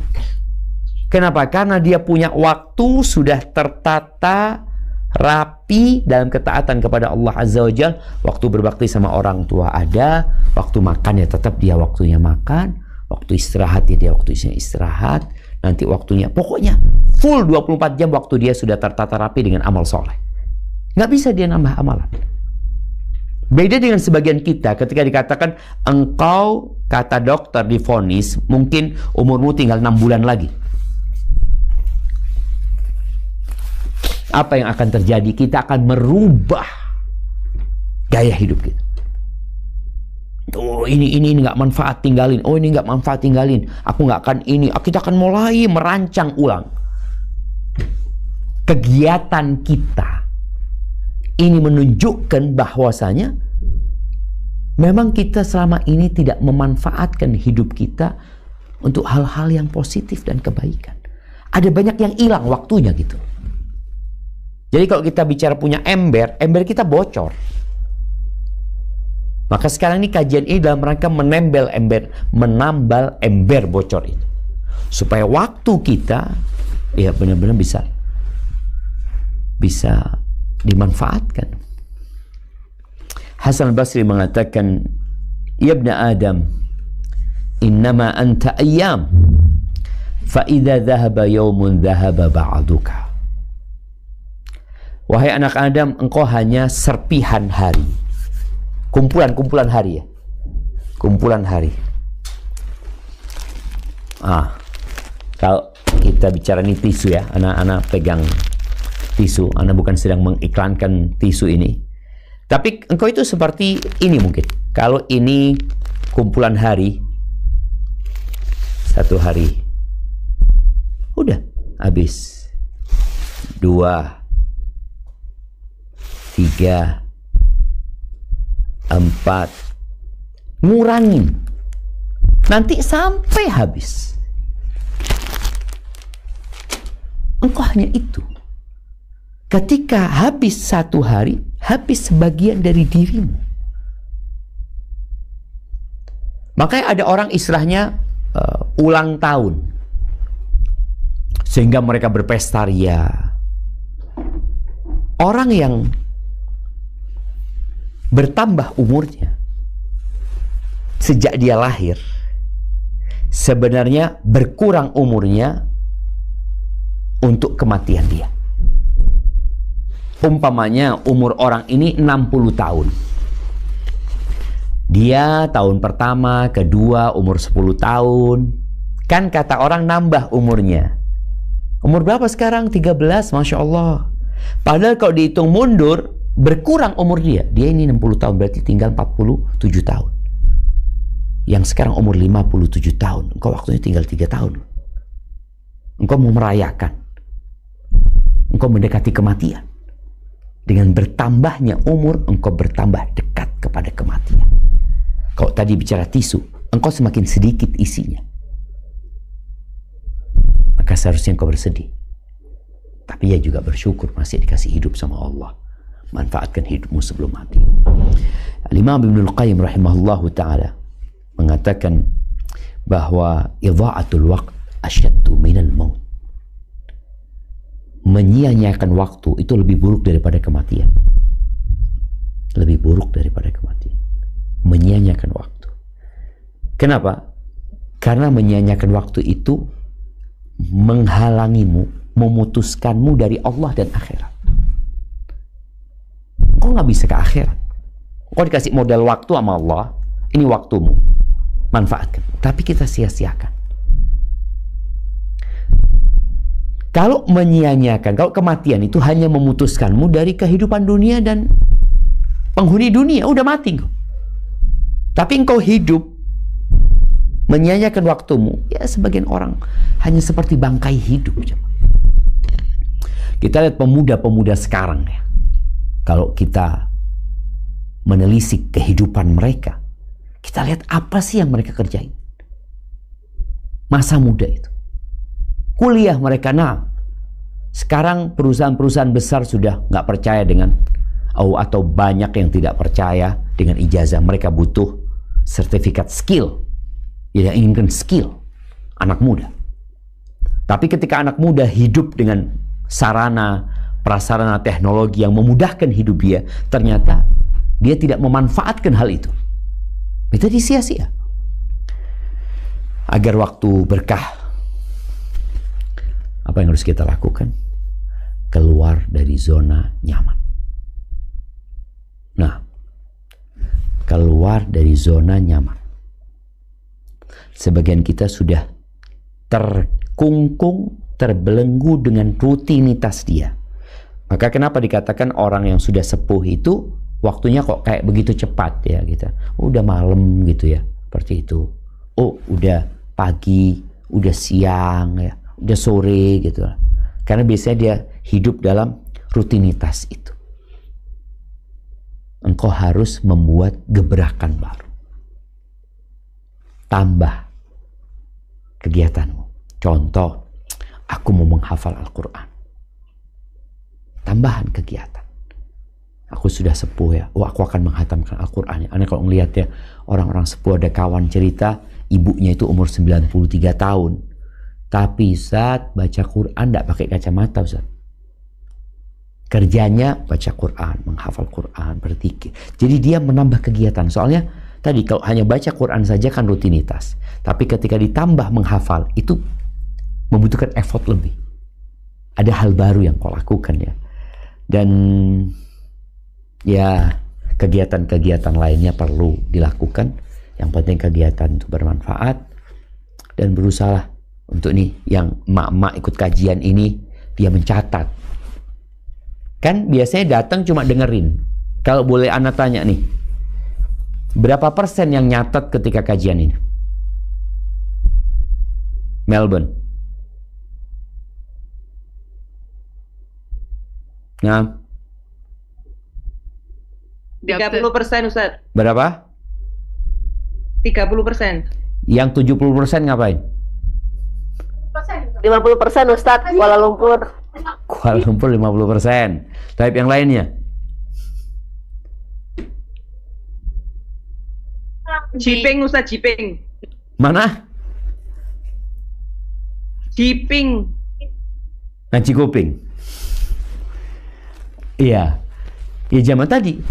Kenapa? Karena dia punya waktu sudah tertata, rapi dalam ketaatan kepada Allah Azza wa Jalla. Waktu berbakti sama orang tua ada, waktu makan ya tetap dia waktunya makan, waktu istirahat ya dia waktunya istirahat, nanti waktunya pokoknya full 24 jam waktu dia sudah tertata rapi dengan amal soleh. Nggak bisa dia nambah amalan. Beda dengan sebagian kita ketika dikatakan engkau, kata dokter divonis, mungkin umurmu tinggal 6 bulan lagi. Apa yang akan terjadi? Kita akan merubah gaya hidup kita. Oh ini nggak manfaat, tinggalin. Oh ini nggak manfaat, tinggalin. Aku nggak akan ini. Kita akan mulai merancang ulang kegiatan kita. Ini menunjukkan bahwasanya memang kita selama ini tidak memanfaatkan hidup kita untuk hal-hal yang positif dan kebaikan. Ada banyak yang hilang waktunya gitu. Jadi kalau kita bicara punya ember kita bocor. Maka sekarang ini kajian ini dalam rangka menambal ember bocor itu. Supaya waktu kita ya benar-benar bisa dimanfaatkan. Hasan al-Basri mengatakan, "Ya ibn Adam, innama anta ayyam, fa idza dhahaba yawmun dhahaba ba'duka." Wahai anak Adam, engkau hanya serpihan hari. Kumpulan hari ya. Kumpulan hari. Kalau kita bicara ini tisu ya, anak-anak pegang tisu. Anak bukan sedang mengiklankan tisu ini. Tapi engkau itu seperti ini mungkin. Kalau ini kumpulan hari, satu hari, udah habis. 2, 3, 4, ngurangin nanti sampai habis. Engkau hanya itu. Ketika habis satu hari, habis sebagian dari dirimu. Makanya ada orang istilahnya ulang tahun, sehingga mereka berpesta ria. Orang yang bertambah umurnya sejak dia lahir, sebenarnya berkurang umurnya untuk kematian dia. Umpamanya umur orang ini 60 tahun. Dia tahun pertama, kedua umur 10 tahun. Kan kata orang nambah umurnya. Umur berapa sekarang? 13, Masya Allah. Padahal kalau dihitung mundur, berkurang umur dia. Dia ini 60 tahun, berarti tinggal 47 tahun. Yang sekarang umur 57 tahun. Engkau waktunya tinggal 3 tahun. Engkau mau merayakan. Engkau mendekati kematian. Dengan bertambahnya umur, engkau bertambah dekat kepada kematian. Kalau tadi bicara tisu, engkau semakin sedikit isinya. Maka seharusnya engkau bersedih. Tapi ya juga bersyukur masih dikasih hidup sama Allah. Manfaatkan hidupmu sebelum mati. Al-Imam Ibnul Qayyim rahimahullahu ta'ala mengatakan bahwa idha'atul waqt asyaddu minal maut. Menyia-nyiakan waktu itu lebih buruk daripada kematian. Lebih buruk daripada kematian. Menyia-nyiakan waktu. Kenapa? Karena menyia-nyiakan waktu itu menghalangimu, memutuskanmu dari Allah dan akhirat. Kau nggak bisa ke akhirat. Kau dikasih model waktu sama Allah, ini waktumu, manfaatkan. Tapi kita sia-siakan. Kalau menyia-nyiakan, kalau kematian itu hanya memutuskanmu dari kehidupan dunia dan penghuni dunia, udah mati kau. Tapi engkau hidup, menyia-nyiakan waktumu, ya sebagian orang hanya seperti bangkai hidup. Kita lihat pemuda-pemuda sekarang ya. Kalau kita menelisik kehidupan mereka, Kita lihat apa sih yang mereka kerjain. Masa muda itu. Kuliah mereka, nah. Sekarang perusahaan-perusahaan besar sudah nggak percaya dengan, atau banyak yang tidak percaya dengan ijazah. Mereka butuh sertifikat skill. Yang inginkan skill anak muda. Tapi ketika anak muda hidup dengan sarana, prasarana teknologi yang memudahkan hidup dia, ternyata dia tidak memanfaatkan hal itu. Itu sia-sia. Agar waktu berkah, apa yang harus kita lakukan? Keluar dari zona nyaman. Nah, keluar dari zona nyaman. Sebagian kita sudah terkungkung, terbelenggu dengan rutinitas dia. Maka kenapa dikatakan orang yang sudah sepuh itu waktunya kok kayak begitu cepat ya gitu. Udah malam gitu ya, seperti itu. Oh, udah pagi, udah siang ya, udah sore gitu. Karena biasanya dia hidup dalam rutinitas itu. Engkau harus membuat gebrakan baru. Tambah kegiatanmu. Contoh, aku mau menghafal Al-Quran. Tambahan kegiatan. Aku sudah sepuh ya. Oh, aku akan menghatamkan Al-Quran. Aneh kalau ngelihat ya, orang-orang sepuh, ada kawan cerita, ibunya itu umur 93 tahun. Tapi Ustaz, baca Quran tidak pakai kacamata Ustaz. Kerjanya baca Quran, menghafal Quran, berzikir. Jadi dia menambah kegiatan. Soalnya tadi kalau hanya baca Quran saja kan rutinitas. Tapi ketika ditambah menghafal, itu membutuhkan effort lebih. Ada hal baru yang kau lakukan ya. Dan ya kegiatan-kegiatan lainnya perlu dilakukan. Yang penting kegiatan itu bermanfaat. Dan berusaha untuk nih yang emak-emak ikut kajian ini, dia mencatat. Kan biasanya datang cuma dengerin. Kalau boleh anak tanya nih, berapa persen yang nyatat ketika kajian ini? Melbourne. Nah, 30% Ustaz. berapa? 30%. Yang 70% ngapain? 50% Ustadz, Kuala Lumpur. Kuala Lumpur 50%. Tapi yang lainnya? Jiping Ustaz, Jiping. Mana? Jiping. Ngaji kuping. Iya. Ya zaman tadi.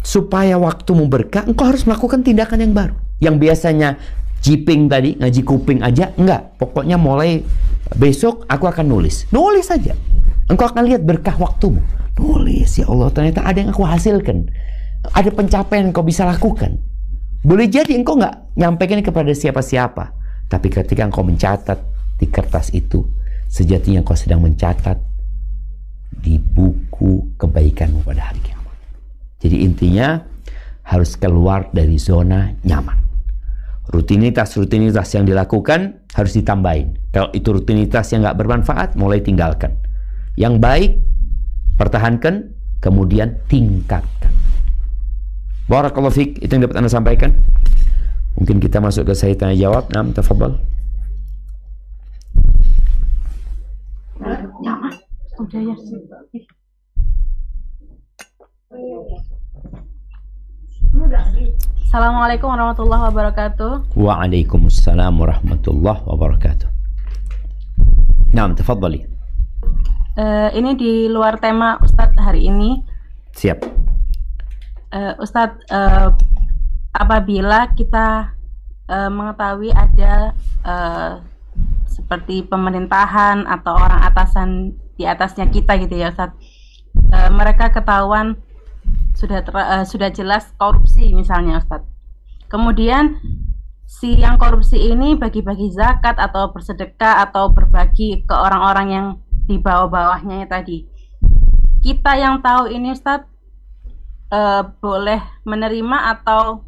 Supaya waktumu berkah, engkau harus melakukan tindakan yang baru. Yang biasanya jiping tadi, ngaji kuping aja, enggak. Pokoknya mulai besok aku akan nulis. Nulis saja. Engkau akan lihat berkah waktumu. Nulis, ya Allah, ternyata ada yang aku hasilkan. Ada pencapaian yang kau bisa lakukan. Boleh jadi engkau nggak nyampaikan kepada siapa-siapa. Tapi ketika engkau mencatat di kertas itu, sejatinya engkau sedang mencatat di buku kebaikanmu pada hari kiamat. Jadi intinya harus keluar dari zona nyaman. Rutinitas-rutinitas yang dilakukan harus ditambahin. Kalau itu rutinitas yang nggak bermanfaat, mulai tinggalkan. Yang baik, pertahankan, kemudian tingkatkan. Barakallahu fiik, itu yang dapat Anda sampaikan. Mungkin kita masuk ke sesi tanya jawab. Naam, tafadhal. Nyaman. Udah ya sih. Assalamualaikum warahmatullahi wabarakatuh. Waalaikumsalam warahmatullahi wabarakatuh. Naam, tafadhali. Ini di luar tema Ustadz hari ini. Siap. Ustadz, apabila kita mengetahui ada seperti pemerintahan atau orang atasan di atasnya kita gitu ya Ustadz, mereka ketahuan sudah jelas korupsi misalnya Ustadz. Kemudian si yang korupsi ini bagi-bagi zakat atau bersedekah atau berbagi ke orang-orang yang di bawah-bawahnya tadi. Kita yang tahu ini Ustadz, boleh menerima atau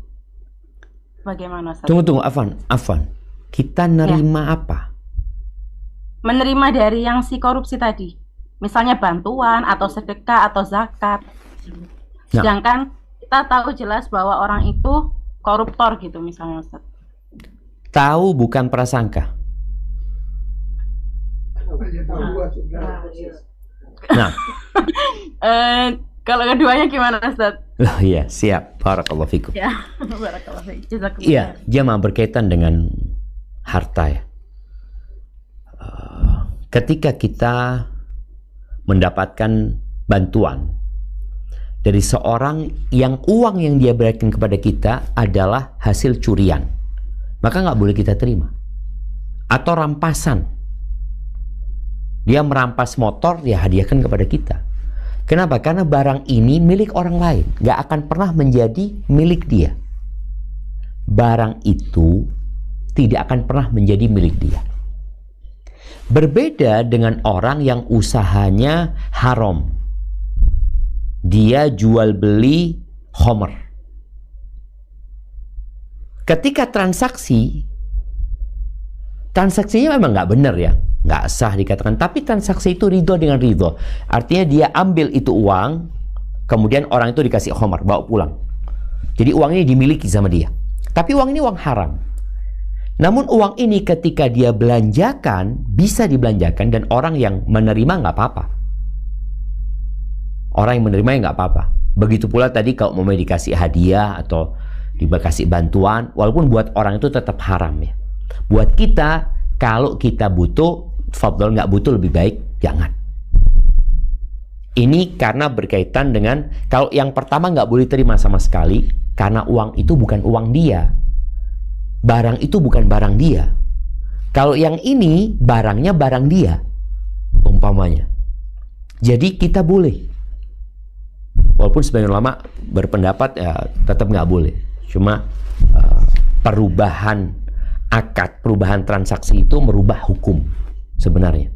bagaimana Ustadz? Tunggu, Afan. Kita nerima apa? Menerima dari yang si korupsi tadi. Misalnya bantuan atau sedekah atau zakat. Sedangkan kita tahu jelas bahwa orang itu koruptor gitu misalnya Ustaz. Tahu bukan prasangka. Nah, Kalau keduanya gimana Ustaz? oh iya, siap. Barakallahu fikum. Ya, barakallahu fiik. Jazakumullah. Iya, jamaah berkaitan dengan harta ya. Ketika kita mendapatkan bantuan dari seorang yang uang yang dia berikan kepada kita adalah hasil curian, maka nggak boleh kita terima. Atau rampasan, dia merampas motor, dia hadiahkan kepada kita. Kenapa? Karena barang ini milik orang lain, nggak akan pernah menjadi milik dia. Barang itu tidak akan pernah menjadi milik dia. Berbeda dengan orang yang usahanya haram. Dia jual beli khamr. Ketika transaksinya memang nggak benar ya, nggak sah dikatakan, tapi transaksi itu ridho dengan ridho. Artinya dia ambil itu uang, kemudian orang itu dikasih khamr, bawa pulang. Jadi uang ini dimiliki sama dia. Tapi uang ini uang haram. Namun uang ini ketika dia belanjakan, bisa dibelanjakan dan orang yang menerima nggak apa-apa. Orang yang menerimanya nggak apa-apa. Begitu pula tadi kalau mau dikasih hadiah atau dikasih bantuan, walaupun buat orang itu tetap haram ya. Buat kita, kalau kita butuh, fadl, nggak butuh lebih baik jangan. Ini karena berkaitan dengan, kalau yang pertama nggak boleh terima sama sekali, karena uang itu bukan uang dia. Barang itu bukan barang dia. Kalau yang ini, barangnya barang dia, umpamanya. Jadi kita boleh. Walaupun sebagian ulama berpendapat ya tetap nggak boleh. Cuma perubahan akad, perubahan transaksi itu merubah hukum sebenarnya.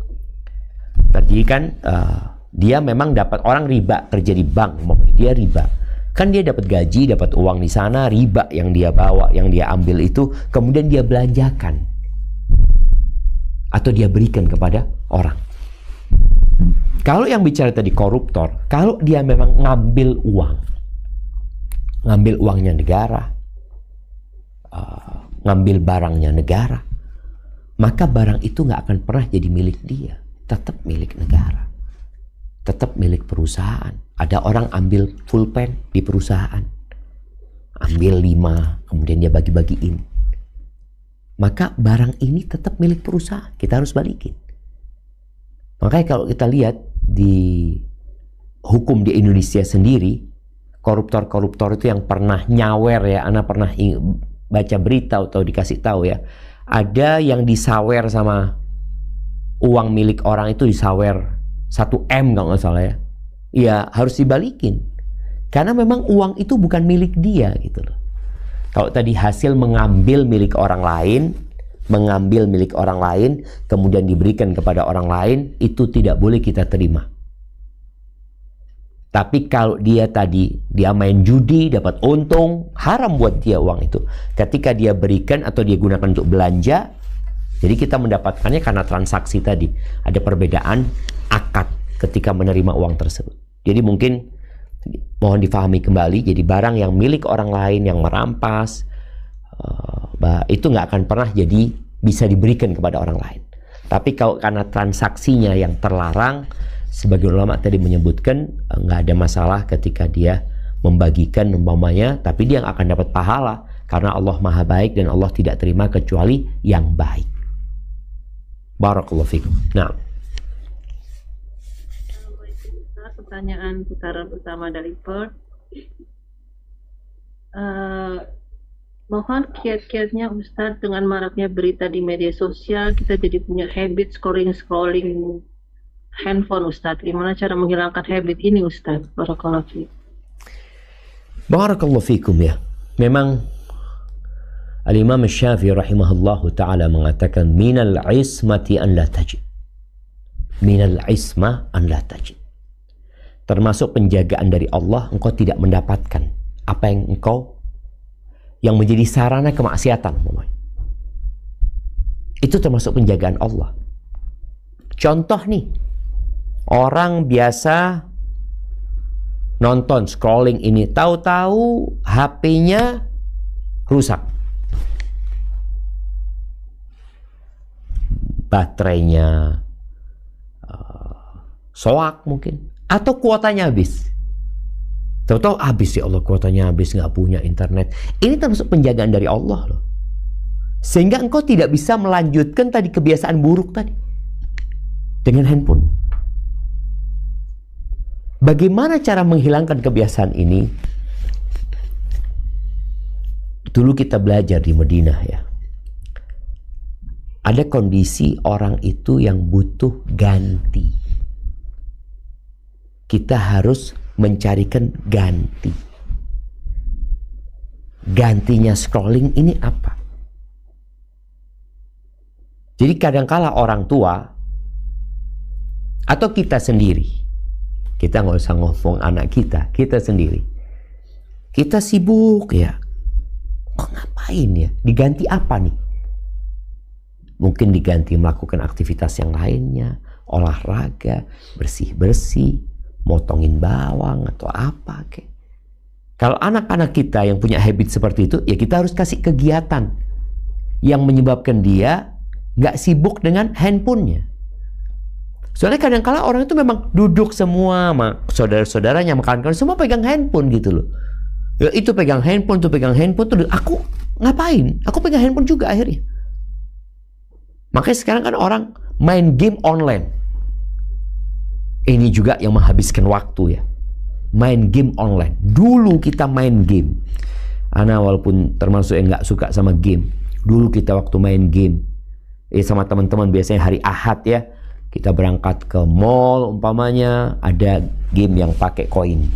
Tadi kan dia memang dapat, orang riba kerja di bank, dia riba. Kan dia dapat gaji, dapat uang di sana, riba yang dia bawa, yang dia ambil itu kemudian dia belanjakan atau dia berikan kepada orang. Kalau yang bicara tadi koruptor, kalau dia memang ngambil uangnya negara, ngambil barangnya negara, maka barang itu nggak akan pernah jadi milik dia, tetap milik negara, tetap milik perusahaan. Ada orang ambil pulpen di perusahaan, ambil 5, kemudian dia bagi-bagiin, maka barang ini tetap milik perusahaan, kita harus balikin. Makanya kalau kita lihat di hukum di Indonesia sendiri, koruptor-koruptor itu yang pernah nyawer ya, Ana pernah baca berita atau dikasih tahu ya, ada yang disawer sama uang milik orang itu, disawer 1 M kalau nggak salah ya. Ya harus dibalikin. Karena memang uang itu bukan milik dia gitu loh. Kalau tadi hasil mengambil milik orang lain, kemudian diberikan kepada orang lain, itu tidak boleh kita terima. Tapi kalau dia main judi, dapat untung, haram buat dia uang itu. Ketika dia berikan atau dia gunakan untuk belanja, jadi kita mendapatkannya karena transaksi tadi. Ada perbedaan akad ketika menerima uang tersebut. Jadi mungkin mohon difahami kembali, jadi barang yang milik orang lain yang merampas, itu nggak akan pernah jadi bisa diberikan kepada orang lain. Tapi kalau karena transaksinya yang terlarang, sebagian ulama tadi menyebutkan nggak ada masalah ketika dia membagikan umpamanya, tapi dia akan dapat pahala karena Allah Maha Baik dan Allah tidak terima kecuali yang baik. Barakallahu fikum. Nah, pertanyaan putaran pertama dari Perth. Mohon kiat-kiatnya Ustadz, dengan maraknya berita di media sosial, kita jadi punya habit scrolling handphone Ustadz. Gimana cara menghilangkan habit ini Ustadz? Barakallahu fikum. Barakallahu fikum ya. Memang Al-Imam Syafi'i rahimahullahu ta'ala mengatakan minal ismati an la tajid. Minal ismah an la tajid. Termasuk penjagaan dari Allah, engkau tidak mendapatkan apa yang menjadi sarana kemaksiatan. Itu termasuk penjagaan Allah. Contoh nih, orang biasa nonton scrolling ini, tahu-tahu HP-nya rusak. Baterainya soak mungkin, atau kuotanya habis. Tahu-tahu habis, ya Allah, kuotanya habis, nggak punya internet. Ini termasuk penjagaan dari Allah loh. Sehingga engkau tidak bisa melanjutkan tadi kebiasaan buruk tadi dengan handphone. Bagaimana cara menghilangkan kebiasaan ini? Dulu kita belajar di Madinah ya. Ada kondisi orang itu yang butuh ganti. Kita harus mencarikan ganti. Gantinya scrolling ini apa? Jadi kadangkala orang tua atau kita sendiri, kita nggak usah ngomong anak kita sendiri. Kita sibuk ya. Kok ngapain ya? Diganti apa nih? Mungkin diganti melakukan aktivitas yang lainnya, olahraga, bersih-bersih, motongin bawang atau apa kek. Kalau anak-anak kita yang punya habit seperti itu, ya kita harus kasih kegiatan yang menyebabkan dia nggak sibuk dengan handphonenya. Soalnya kadang-kala orang itu memang duduk semua, saudara-saudaranya makan semua pegang handphone gitu loh. Ya, itu pegang handphone, tuh pegang handphone, tuh aku ngapain? Aku pegang handphone juga akhirnya. Makanya sekarang kan orang main game online. Ini juga yang menghabiskan waktu ya. Main game online. Dulu kita main game. Ana walaupun termasuk yang nggak suka sama game. Dulu kita waktu main game, sama teman-teman biasanya hari Ahad ya. Kita berangkat ke mall umpamanya, ada game yang pakai koin.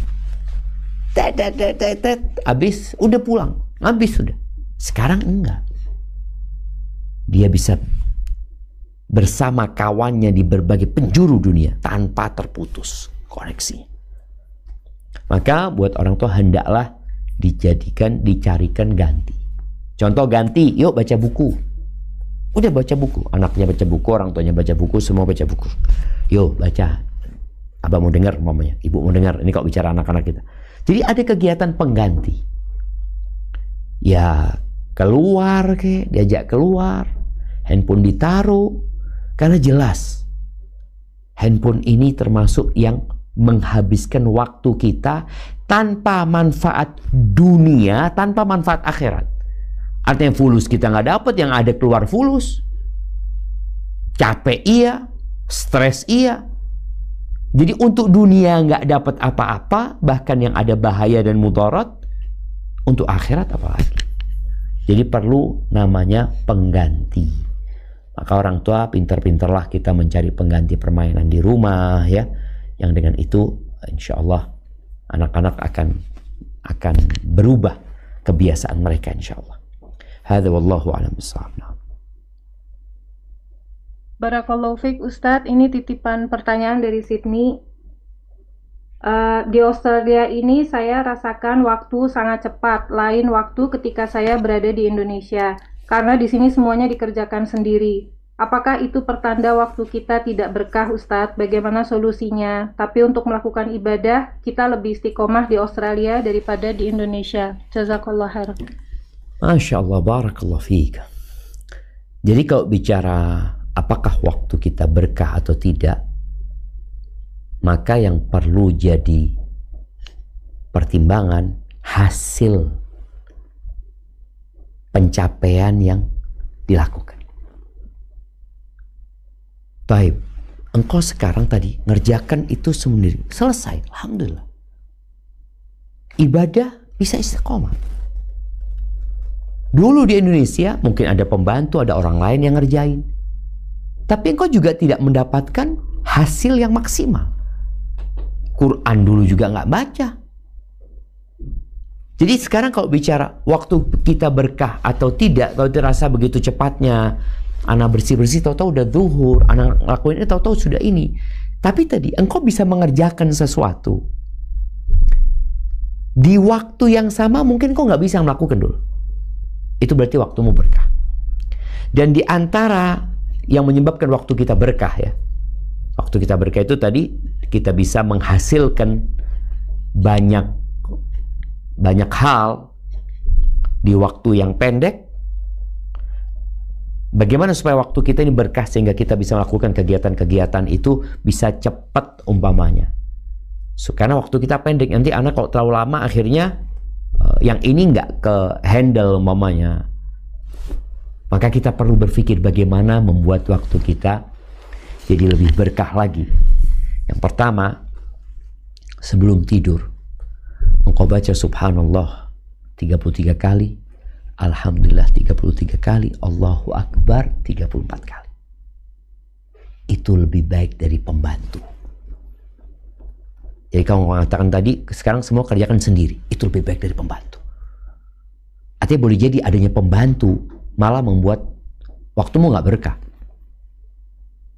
Habis udah pulang. Habis sudah. Sekarang enggak. Dia bisa bersama kawannya di berbagai penjuru dunia tanpa terputus koneksi. Maka buat orang tua hendaklah dicarikan ganti. Contoh ganti, yuk baca buku. Udah baca buku, anaknya baca buku, orang tuanya baca buku, semua baca buku. Yuk baca. Abah mau dengar, mamanya, ibu mau dengar. Ini kok bicara anak-anak kita. Jadi ada kegiatan pengganti. Ya keluar diajak keluar, handphone ditaruh. Karena jelas handphone ini termasuk yang menghabiskan waktu kita tanpa manfaat dunia, tanpa manfaat akhirat. Artinya fulus kita nggak dapat, yang ada keluar fulus. Capek iya, stres iya. Jadi untuk dunia nggak dapat apa-apa, bahkan yang ada bahaya dan mudarat. Untuk akhirat apalagi. Jadi perlu namanya pengganti. Maka orang tua pintar-pintarlah kita mencari pengganti permainan di rumah ya. Yang dengan itu insya Allah anak-anak akan berubah kebiasaan mereka insya Allah. Hadza wallahu a'lam bishawab. Barakallahu fiik Ustadz, ini titipan pertanyaan dari Sydney. Di Australia ini saya rasakan waktu sangat cepat, lain waktu ketika saya berada di Indonesia. Karena di sini semuanya dikerjakan sendiri. Apakah itu pertanda waktu kita tidak berkah, Ustadz? Bagaimana solusinya? Tapi untuk melakukan ibadah, kita lebih istiqomah di Australia daripada di Indonesia. Jazakallah khair. Masya Allah, barakallah fiik. Jadi kalau bicara apakah waktu kita berkah atau tidak, maka yang perlu jadi pertimbangan hasil pencapaian yang dilakukan. Taib, engkau sekarang tadi ngerjakan itu sendiri, selesai, alhamdulillah. Ibadah bisa istiqomah. Dulu di Indonesia mungkin ada pembantu, ada orang lain yang ngerjain. Tapi engkau juga tidak mendapatkan hasil yang maksimal. Quran dulu juga nggak baca. Jadi sekarang kalau bicara waktu kita berkah atau tidak, kalau terasa begitu cepatnya, anak bersih-bersih tahu-tahu udah zuhur, anak lakuin ini tahu-tahu sudah ini. Tapi tadi engkau bisa mengerjakan sesuatu di waktu yang sama, mungkin kau nggak bisa melakukan dulu. Itu berarti waktumu berkah. Dan di antara yang menyebabkan waktu kita berkah ya, waktu kita berkah itu tadi kita bisa menghasilkan banyak hal, di waktu yang pendek. Bagaimana supaya waktu kita ini berkah sehingga kita bisa melakukan kegiatan-kegiatan itu bisa cepat umpamanya. Karena waktu kita pendek, nanti anak kalau terlalu lama akhirnya yang ini nggak ke handle umpamanya. Maka kita perlu berpikir bagaimana membuat waktu kita jadi lebih berkah lagi. Yang pertama, sebelum tidur engkau baca subhanallah 33 kali, alhamdulillah 33 kali, Allahu Akbar 34 kali. Itu lebih baik dari pembantu. Jadi kamu mengatakan tadi, sekarang semua kerjakan sendiri, itu lebih baik dari pembantu. Artinya boleh jadi adanya pembantu malah membuat waktumu nggak berkah.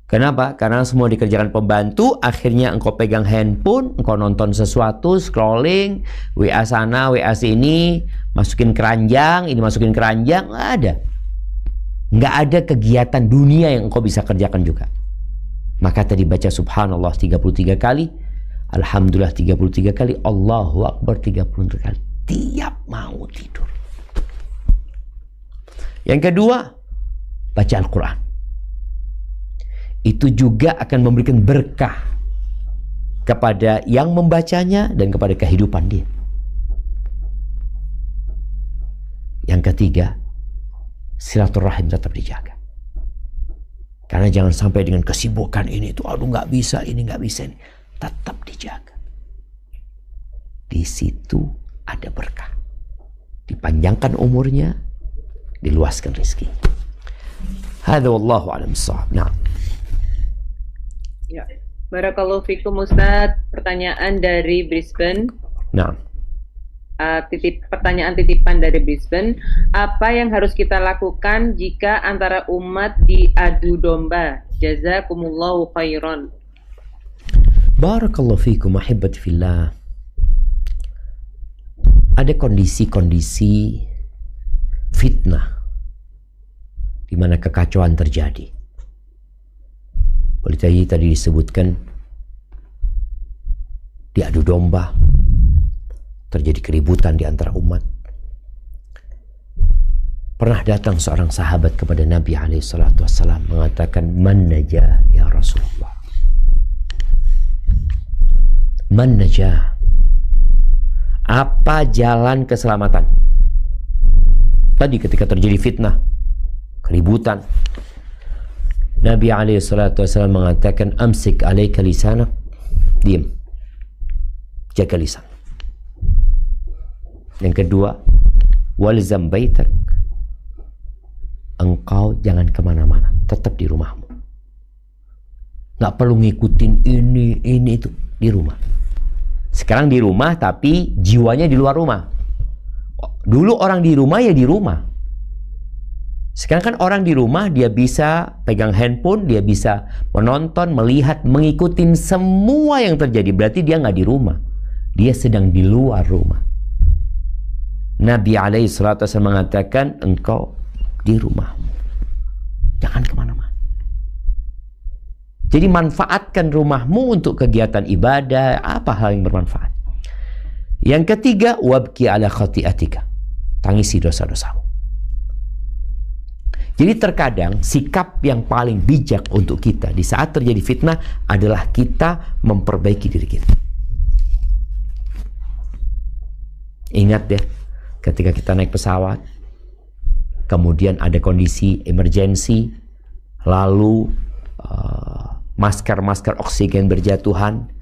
Kenapa? Karena semua dikerjakan pembantu, akhirnya engkau pegang handphone, engkau nonton sesuatu, scrolling, WA sana, WA sini, masukin keranjang, ini masukin keranjang, nggak ada. Nggak ada kegiatan dunia yang engkau bisa kerjakan juga. Maka tadi baca subhanallah 33 kali, alhamdulillah 33 kali, Allahu Akbar 33 kali. Tiap mau tidur. Yang kedua, baca Al-Quran. Itu juga akan memberikan berkah kepada yang membacanya dan kepada kehidupan dia. Yang ketiga, silaturahim tetap dijaga. Karena jangan sampai dengan kesibukan ini itu, aduh nggak bisa ini, nggak bisa ini. Tetap dijaga. Di situ ada berkah. Dipanjangkan umurnya, diluaskan rezeki. Hadza wallahu a'lam bissawab. Nah. Ya, barakallahu fikum Ustaz. Pertanyaan dari Brisbane. Nah. Pertanyaan titipan dari Brisbane. Apa yang harus kita lakukan jika antara umat diadu domba? Jazakumullahu khairan. Barakallahu fikum ahibbati fillah. Ada kondisi-kondisi fitnah di mana kekacauan terjadi. Boleh tadi disebutkan diadu domba, terjadi keributan di antara umat. Pernah datang seorang sahabat kepada Nabi SAW mengatakan, "Man najah ya Rasulullah? Man najah? Apa jalan keselamatan?" Tadi ketika terjadi fitnah, keributan, Nabi SAW mengatakan, "Amsik alaika lisanak." Diam. Jaga lisan. Yang kedua, walzam baitak. Engkau jangan kemana-mana, tetap di rumahmu. Nggak perlu ngikutin ini itu, di rumah. Sekarang di rumah tapi jiwanya di luar rumah. Dulu orang di rumah ya di rumah. Sekarang kan orang di rumah, dia bisa pegang handphone, dia bisa menonton, melihat, mengikuti semua yang terjadi. Berarti dia nggak di rumah, dia sedang di luar rumah. Nabi SAW mengatakan, engkau di rumahmu, jangan kemana-mana. Jadi manfaatkan rumahmu untuk kegiatan ibadah, apa hal yang bermanfaat. Yang ketiga, wabki ala khati'atika, tangisi dosa-dosamu. Jadi terkadang sikap yang paling bijak untuk kita di saat terjadi fitnah adalah kita memperbaiki diri kita. Ingat ya, ketika kita naik pesawat, kemudian ada kondisi emergensi, lalu masker-masker oksigen berjatuhan,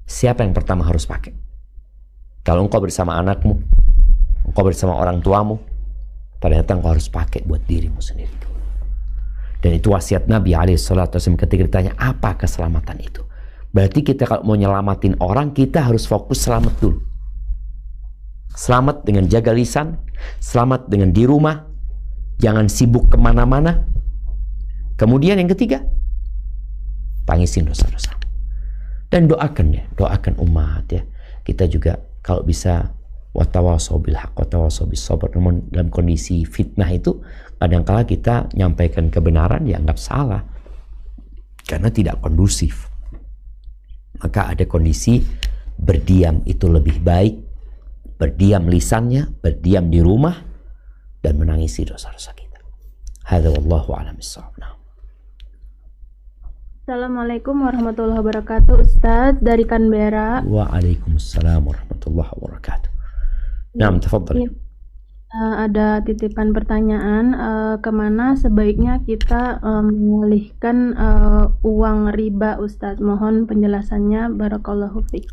siapa yang pertama harus pakai? Kalau engkau bersama anakmu, engkau bersama orang tuamu, ternyata engkau harus pakai buat dirimu sendiri. Dan itu wasiat Nabi SAW ketika ditanya apa keselamatan itu. Berarti kita kalau mau nyelamatin orang, kita harus fokus selamat dulu. Selamat dengan jaga lisan, selamat dengan di rumah, jangan sibuk kemana-mana. Kemudian yang ketiga, tangisin dosa-dosa. Dan doakan ya, doakan umat ya. Kita juga kalau bisa watawasau bil haq watawasau bis sabr. Namun dalam kondisi fitnah itu kadang-kala kita nyampaikan kebenaran dianggap salah karena tidak kondusif. Maka ada kondisi berdiam itu lebih baik. Berdiam lisannya, berdiam di rumah, dan menangisi dosa-dosa kita. Hadza wallahu a'lam bissawab. Assalamualaikum warahmatullahi wabarakatuh. Ustaz dari Canberra. Waalaikumsalam warahmatullahi wabarakatuh. Naam, tafadhal. Ada titipan pertanyaan, kemana sebaiknya kita mengalihkan uang riba, Ustaz? Mohon penjelasannya. Barakallahu fiik.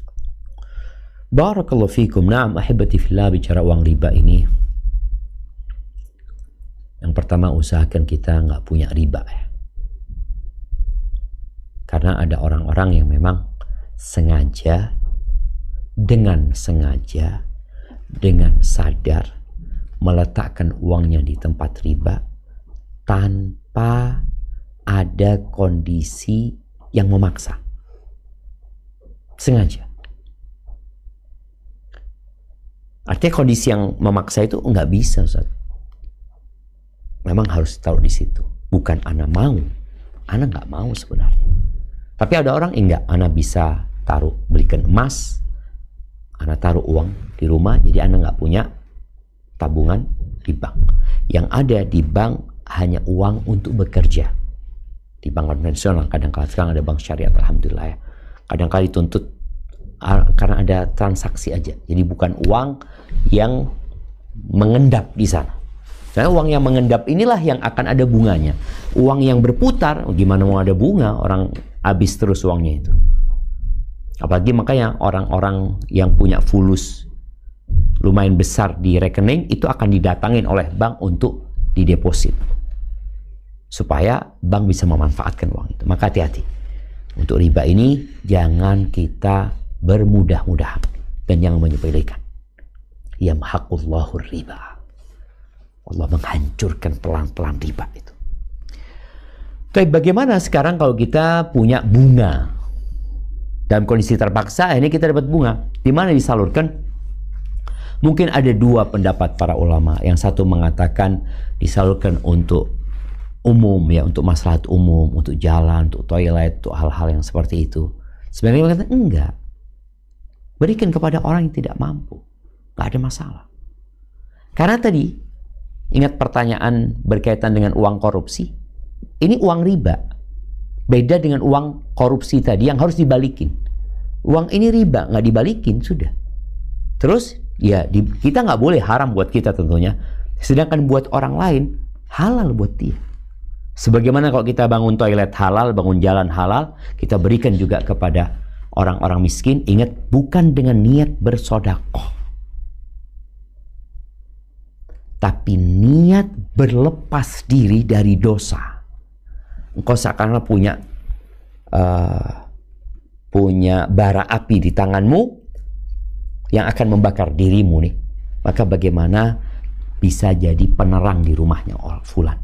Barakallahu fiikum. Naam, ahibati fillah, bicara uang riba ini, yang pertama usahakan kita nggak punya riba ya. Karena ada orang-orang yang memang sengaja, dengan sadar meletakkan uangnya di tempat riba tanpa ada kondisi yang memaksa. Sengaja. Artinya kondisi yang memaksa itu nggak bisa, Ustaz. Memang harus taruh di situ. Bukan ana mau. Ana nggak mau sebenarnya. Tapi ada orang enggak, ana bisa taruh, belikan emas, ana taruh uang di rumah, jadi ana nggak punya tabungan di bank. Yang ada di bank hanya uang untuk bekerja. Di bank konvensional, kadang-kadang sekarang ada bank syariat, alhamdulillah ya. Kadang-kadang dituntut karena ada transaksi aja. Jadi bukan uang yang mengendap di sana. Karena uang yang mengendap inilah yang akan ada bunganya. Uang yang berputar, gimana mau ada bunga? Orang habis terus uangnya itu. Apalagi makanya orang-orang yang punya fulus lumayan besar di rekening, itu akan didatangin oleh bank untuk dideposit. Supaya bank bisa memanfaatkan uang itu. Maka hati-hati. Untuk riba ini, jangan kita bermudah-mudahan. Dan jangan menyepelekan. Yamhaqullahu riba. Allah menghancurkan pelan-pelan riba itu. Tapi bagaimana sekarang kalau kita punya bunga? Dalam kondisi terpaksa, ini kita dapat bunga. Di mana disalurkan? Mungkin ada dua pendapat para ulama. Yang satu mengatakan disalurkan untuk umum, ya, untuk maslahat umum, untuk jalan, untuk toilet, untuk hal-hal yang seperti itu. Sebenarnya mengatakan enggak. Berikan kepada orang yang tidak mampu. Nggak ada masalah. Karena tadi, ingat pertanyaan berkaitan dengan uang korupsi. Ini uang riba. Beda dengan uang korupsi tadi yang harus dibalikin. Uang ini riba, nggak dibalikin, sudah. Terus, ya kita nggak boleh, haram buat kita tentunya. Sedangkan buat orang lain, halal buat dia. Sebagaimana kalau kita bangun toilet halal, bangun jalan halal, kita berikan juga kepada orang-orang miskin. Ingat, bukan dengan niat bersedekah, tapi niat berlepas diri dari dosa. Engkau seakan-akan punya bara api di tanganmu yang akan membakar dirimu nih. Maka bagaimana bisa jadi penerang di rumahnya fulan?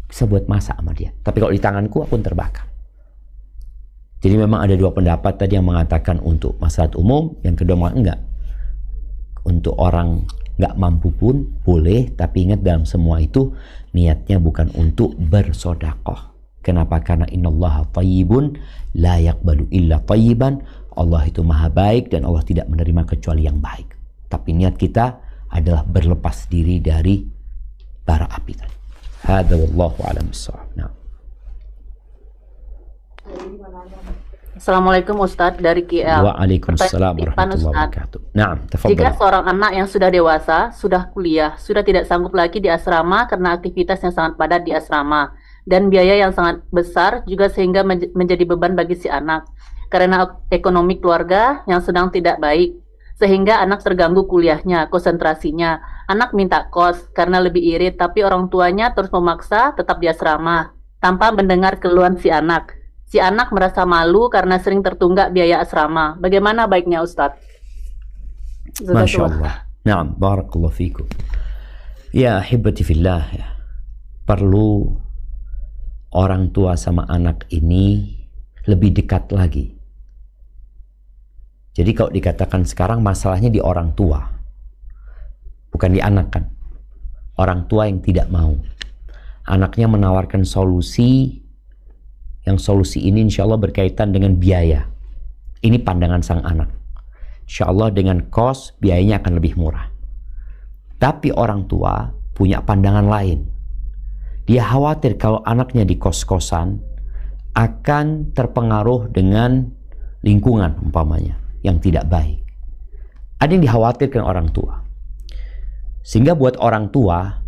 Bisa buat masak sama dia. Tapi kalau di tanganku, aku terbakar. Jadi memang ada dua pendapat tadi, yang mengatakan untuk maslahat umum, yang kedua mengatakan enggak. Untuk orang nggak mampu pun boleh, tapi ingat dalam semua itu niatnya bukan untuk bersedekah. Kenapa? Karena innallaha thayyibun la yaqbalu illa thayyiban. Allah itu maha baik dan Allah tidak menerima kecuali yang baik. Tapi niat kita adalah berlepas diri dari bara api tadi. Hadza wallahu a'lam bissawab. Nah. Assalamualaikum Ustadz dari KL. Waalaikumsalam warahmatullahi wabarakatuh. Nah, jika seorang anak yang sudah dewasa, sudah kuliah, sudah tidak sanggup lagi di asrama karena aktivitas yang sangat padat di asrama dan biaya yang sangat besar juga, sehingga menjadi beban bagi si anak karena ekonomi keluarga yang sedang tidak baik, sehingga anak terganggu kuliahnya, konsentrasinya. Anak minta kos karena lebih irit, tapi orang tuanya terus memaksa tetap di asrama tanpa mendengar keluhan si anak. Si anak merasa malu karena sering tertunggak biaya asrama. Bagaimana baiknya Ustadz? Masya Allah. Naam, barakallahu fikum. Ya, hibbati fillah. Ya. Perlu orang tua sama anak ini lebih dekat lagi. Jadi kalau dikatakan sekarang masalahnya di orang tua, bukan di anak kan. Orang tua yang tidak mau. Anaknya menawarkan solusi, yang solusi ini insya Allah berkaitan dengan biaya. Ini pandangan sang anak. Insya Allah dengan kos biayanya akan lebih murah. Tapi orang tua punya pandangan lain. Dia khawatir kalau anaknya di kos-kosan akan terpengaruh dengan lingkungan umpamanya yang tidak baik. Ada yang dikhawatirkan orang tua. Sehingga buat orang tua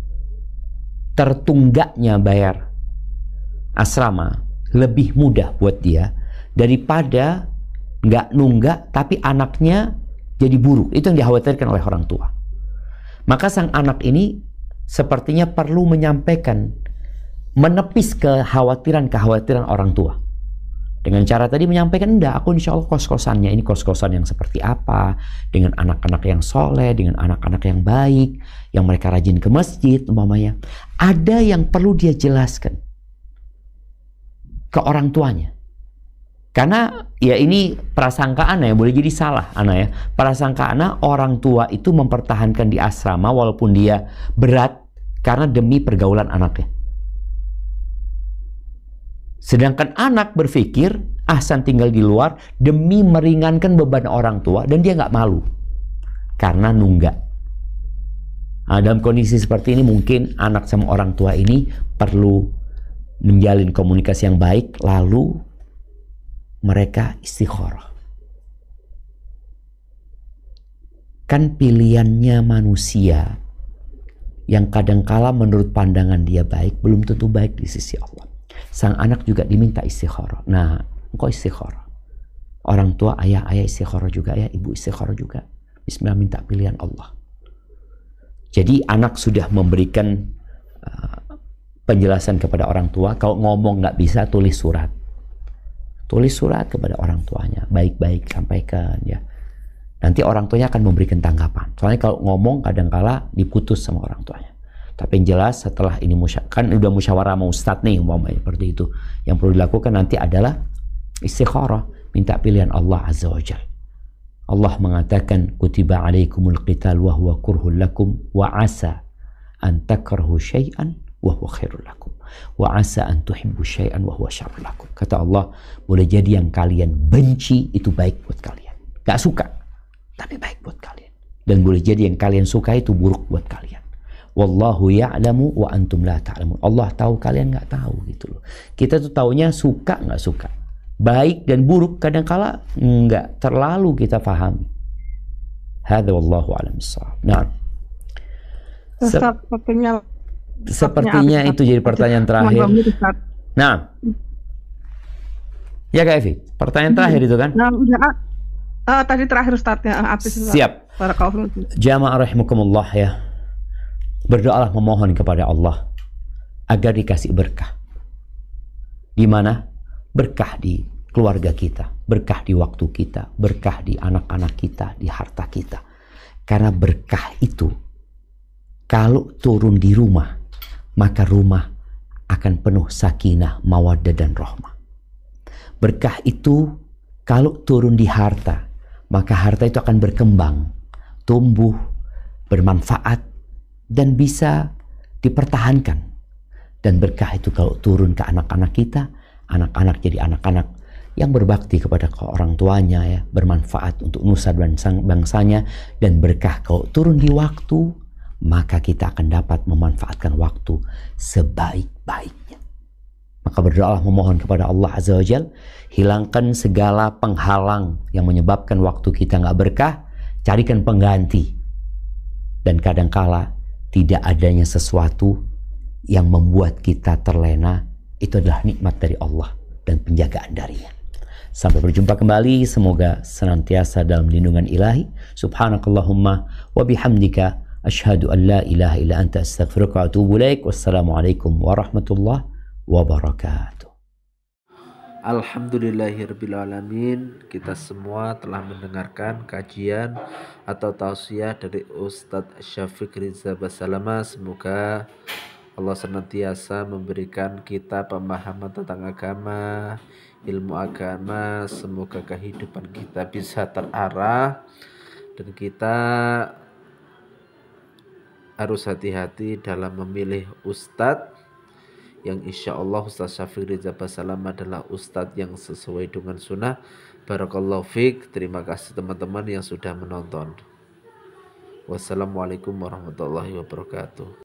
tertunggaknya bayar asrama lebih mudah buat dia daripada nggak nunggak tapi anaknya jadi buruk. Itu yang dikhawatirkan oleh orang tua. Maka sang anak ini sepertinya perlu menyampaikan, menepis kekhawatiran orang tua. Dengan cara tadi menyampaikan, enggak, aku insya Allah kos-kosannya ini kos-kosan yang seperti apa, dengan anak-anak yang soleh, dengan anak-anak yang baik, yang mereka rajin ke masjid umpamanya. Ada yang perlu dia jelaskan ke orang tuanya. Karena ya ini prasangka anak ya, boleh jadi salah anak ya. Prasangka anak orang tua itu mempertahankan di asrama walaupun dia berat karena demi pergaulan anaknya. Sedangkan anak berpikir ahsan tinggal di luar demi meringankan beban orang tua dan dia nggak malu karena nunggak. Nah, dalam kondisi seperti ini mungkin anak sama orang tua ini perlu menjalin komunikasi yang baik lalu mereka istikharah. Kan pilihannya manusia yang kadangkala menurut pandangan dia baik belum tentu baik di sisi Allah. Sang anak juga diminta istikharah. Nah, engkau istikharah. Orang tua, ayah istikharah juga, ayah ibu istikharah juga. Bismillah, minta pilihan Allah. Jadi anak sudah memberikan penjelasan kepada orang tua. Kalau ngomong nggak bisa, tulis surat. Tulis surat kepada orang tuanya, baik-baik sampaikan ya. Nanti orang tuanya akan memberikan tanggapan. Soalnya kalau ngomong kadangkala diputus sama orang tuanya. Tapi yang jelas setelah ini kan udah musyawarah sama ustadz nih umpamanya seperti itu. Yang perlu dilakukan nanti adalah istikharah, minta pilihan Allah Azza wa Jalla. Allah mengatakan kutiba alaikumul qital wa huwa kurhul lakum wa asa an takrahu syai'an wa huwa khairul lakum. Wa asa an tuhibbu syai'an wa huwa syarrul lakum. Kata Allah, boleh jadi yang kalian benci itu baik buat kalian. Gak suka, tapi baik buat kalian. Dan boleh jadi yang kalian suka itu buruk buat kalian. Wallahu ya'lamu wa antum la ta'lamun. Allah tahu, kalian nggak tahu gitu loh. Kita tuh taunya suka nggak suka. Baik dan buruk kadangkala nggak terlalu kita pahami. Hadza wallahu a'lam bissawab. Nah. Sepertinya itu jadi pertanyaan terakhir. Nah, ya Kak Evi, pertanyaan terakhir itu kan? Tadi terakhir Ustaz ya. Siap. Jamaah rahimakumullah ya. Berdoalah memohon kepada Allah agar dikasih berkah. Di mana? Berkah di keluarga kita, berkah di waktu kita, berkah di anak-anak kita, di harta kita. Karena berkah itu kalau turun di rumah, maka rumah akan penuh sakinah, mawaddah dan rahmah. Berkah itu kalau turun di harta, maka harta itu akan berkembang, tumbuh, bermanfaat dan bisa dipertahankan. Dan berkah itu kalau turun ke anak-anak kita, anak-anak jadi anak-anak yang berbakti kepada orang tuanya ya, bermanfaat untuk nusa dan bangsanya. Dan berkah kalau turun di waktu, maka kita akan dapat memanfaatkan waktu sebaik-baiknya. Maka berdoalah memohon kepada Allah Azza wa Jalla, hilangkan segala penghalang yang menyebabkan waktu kita nggak berkah, carikan pengganti. Dan kadangkala tidak adanya sesuatu yang membuat kita terlena, itu adalah nikmat dari Allah dan penjagaan darinya. Sampai berjumpa kembali, semoga senantiasa dalam lindungan ilahi. Subhanakallahumma wa bihamdika asyhadu an la ilaha illa anta astaghfiruka wa atubu ilaik. Wassalamualaikum warahmatullahi wabarakatuh. Alhamdulillahirrabbilalamin. Kita semua telah mendengarkan kajian atau tausiah dari Ustadz Syafiq Ridza Basalamah. Semoga Allah senantiasa memberikan kita pemahaman tentang agama, ilmu agama. Semoga kehidupan kita bisa terarah dan kita harus hati-hati dalam memilih ustadz yang insya Allah Ustadz Syafiq Ridza Basalamah adalah ustadz yang sesuai dengan sunnah. Barakallahu fiik. Terima kasih teman-teman yang sudah menonton. Wassalamualaikum warahmatullahi wabarakatuh.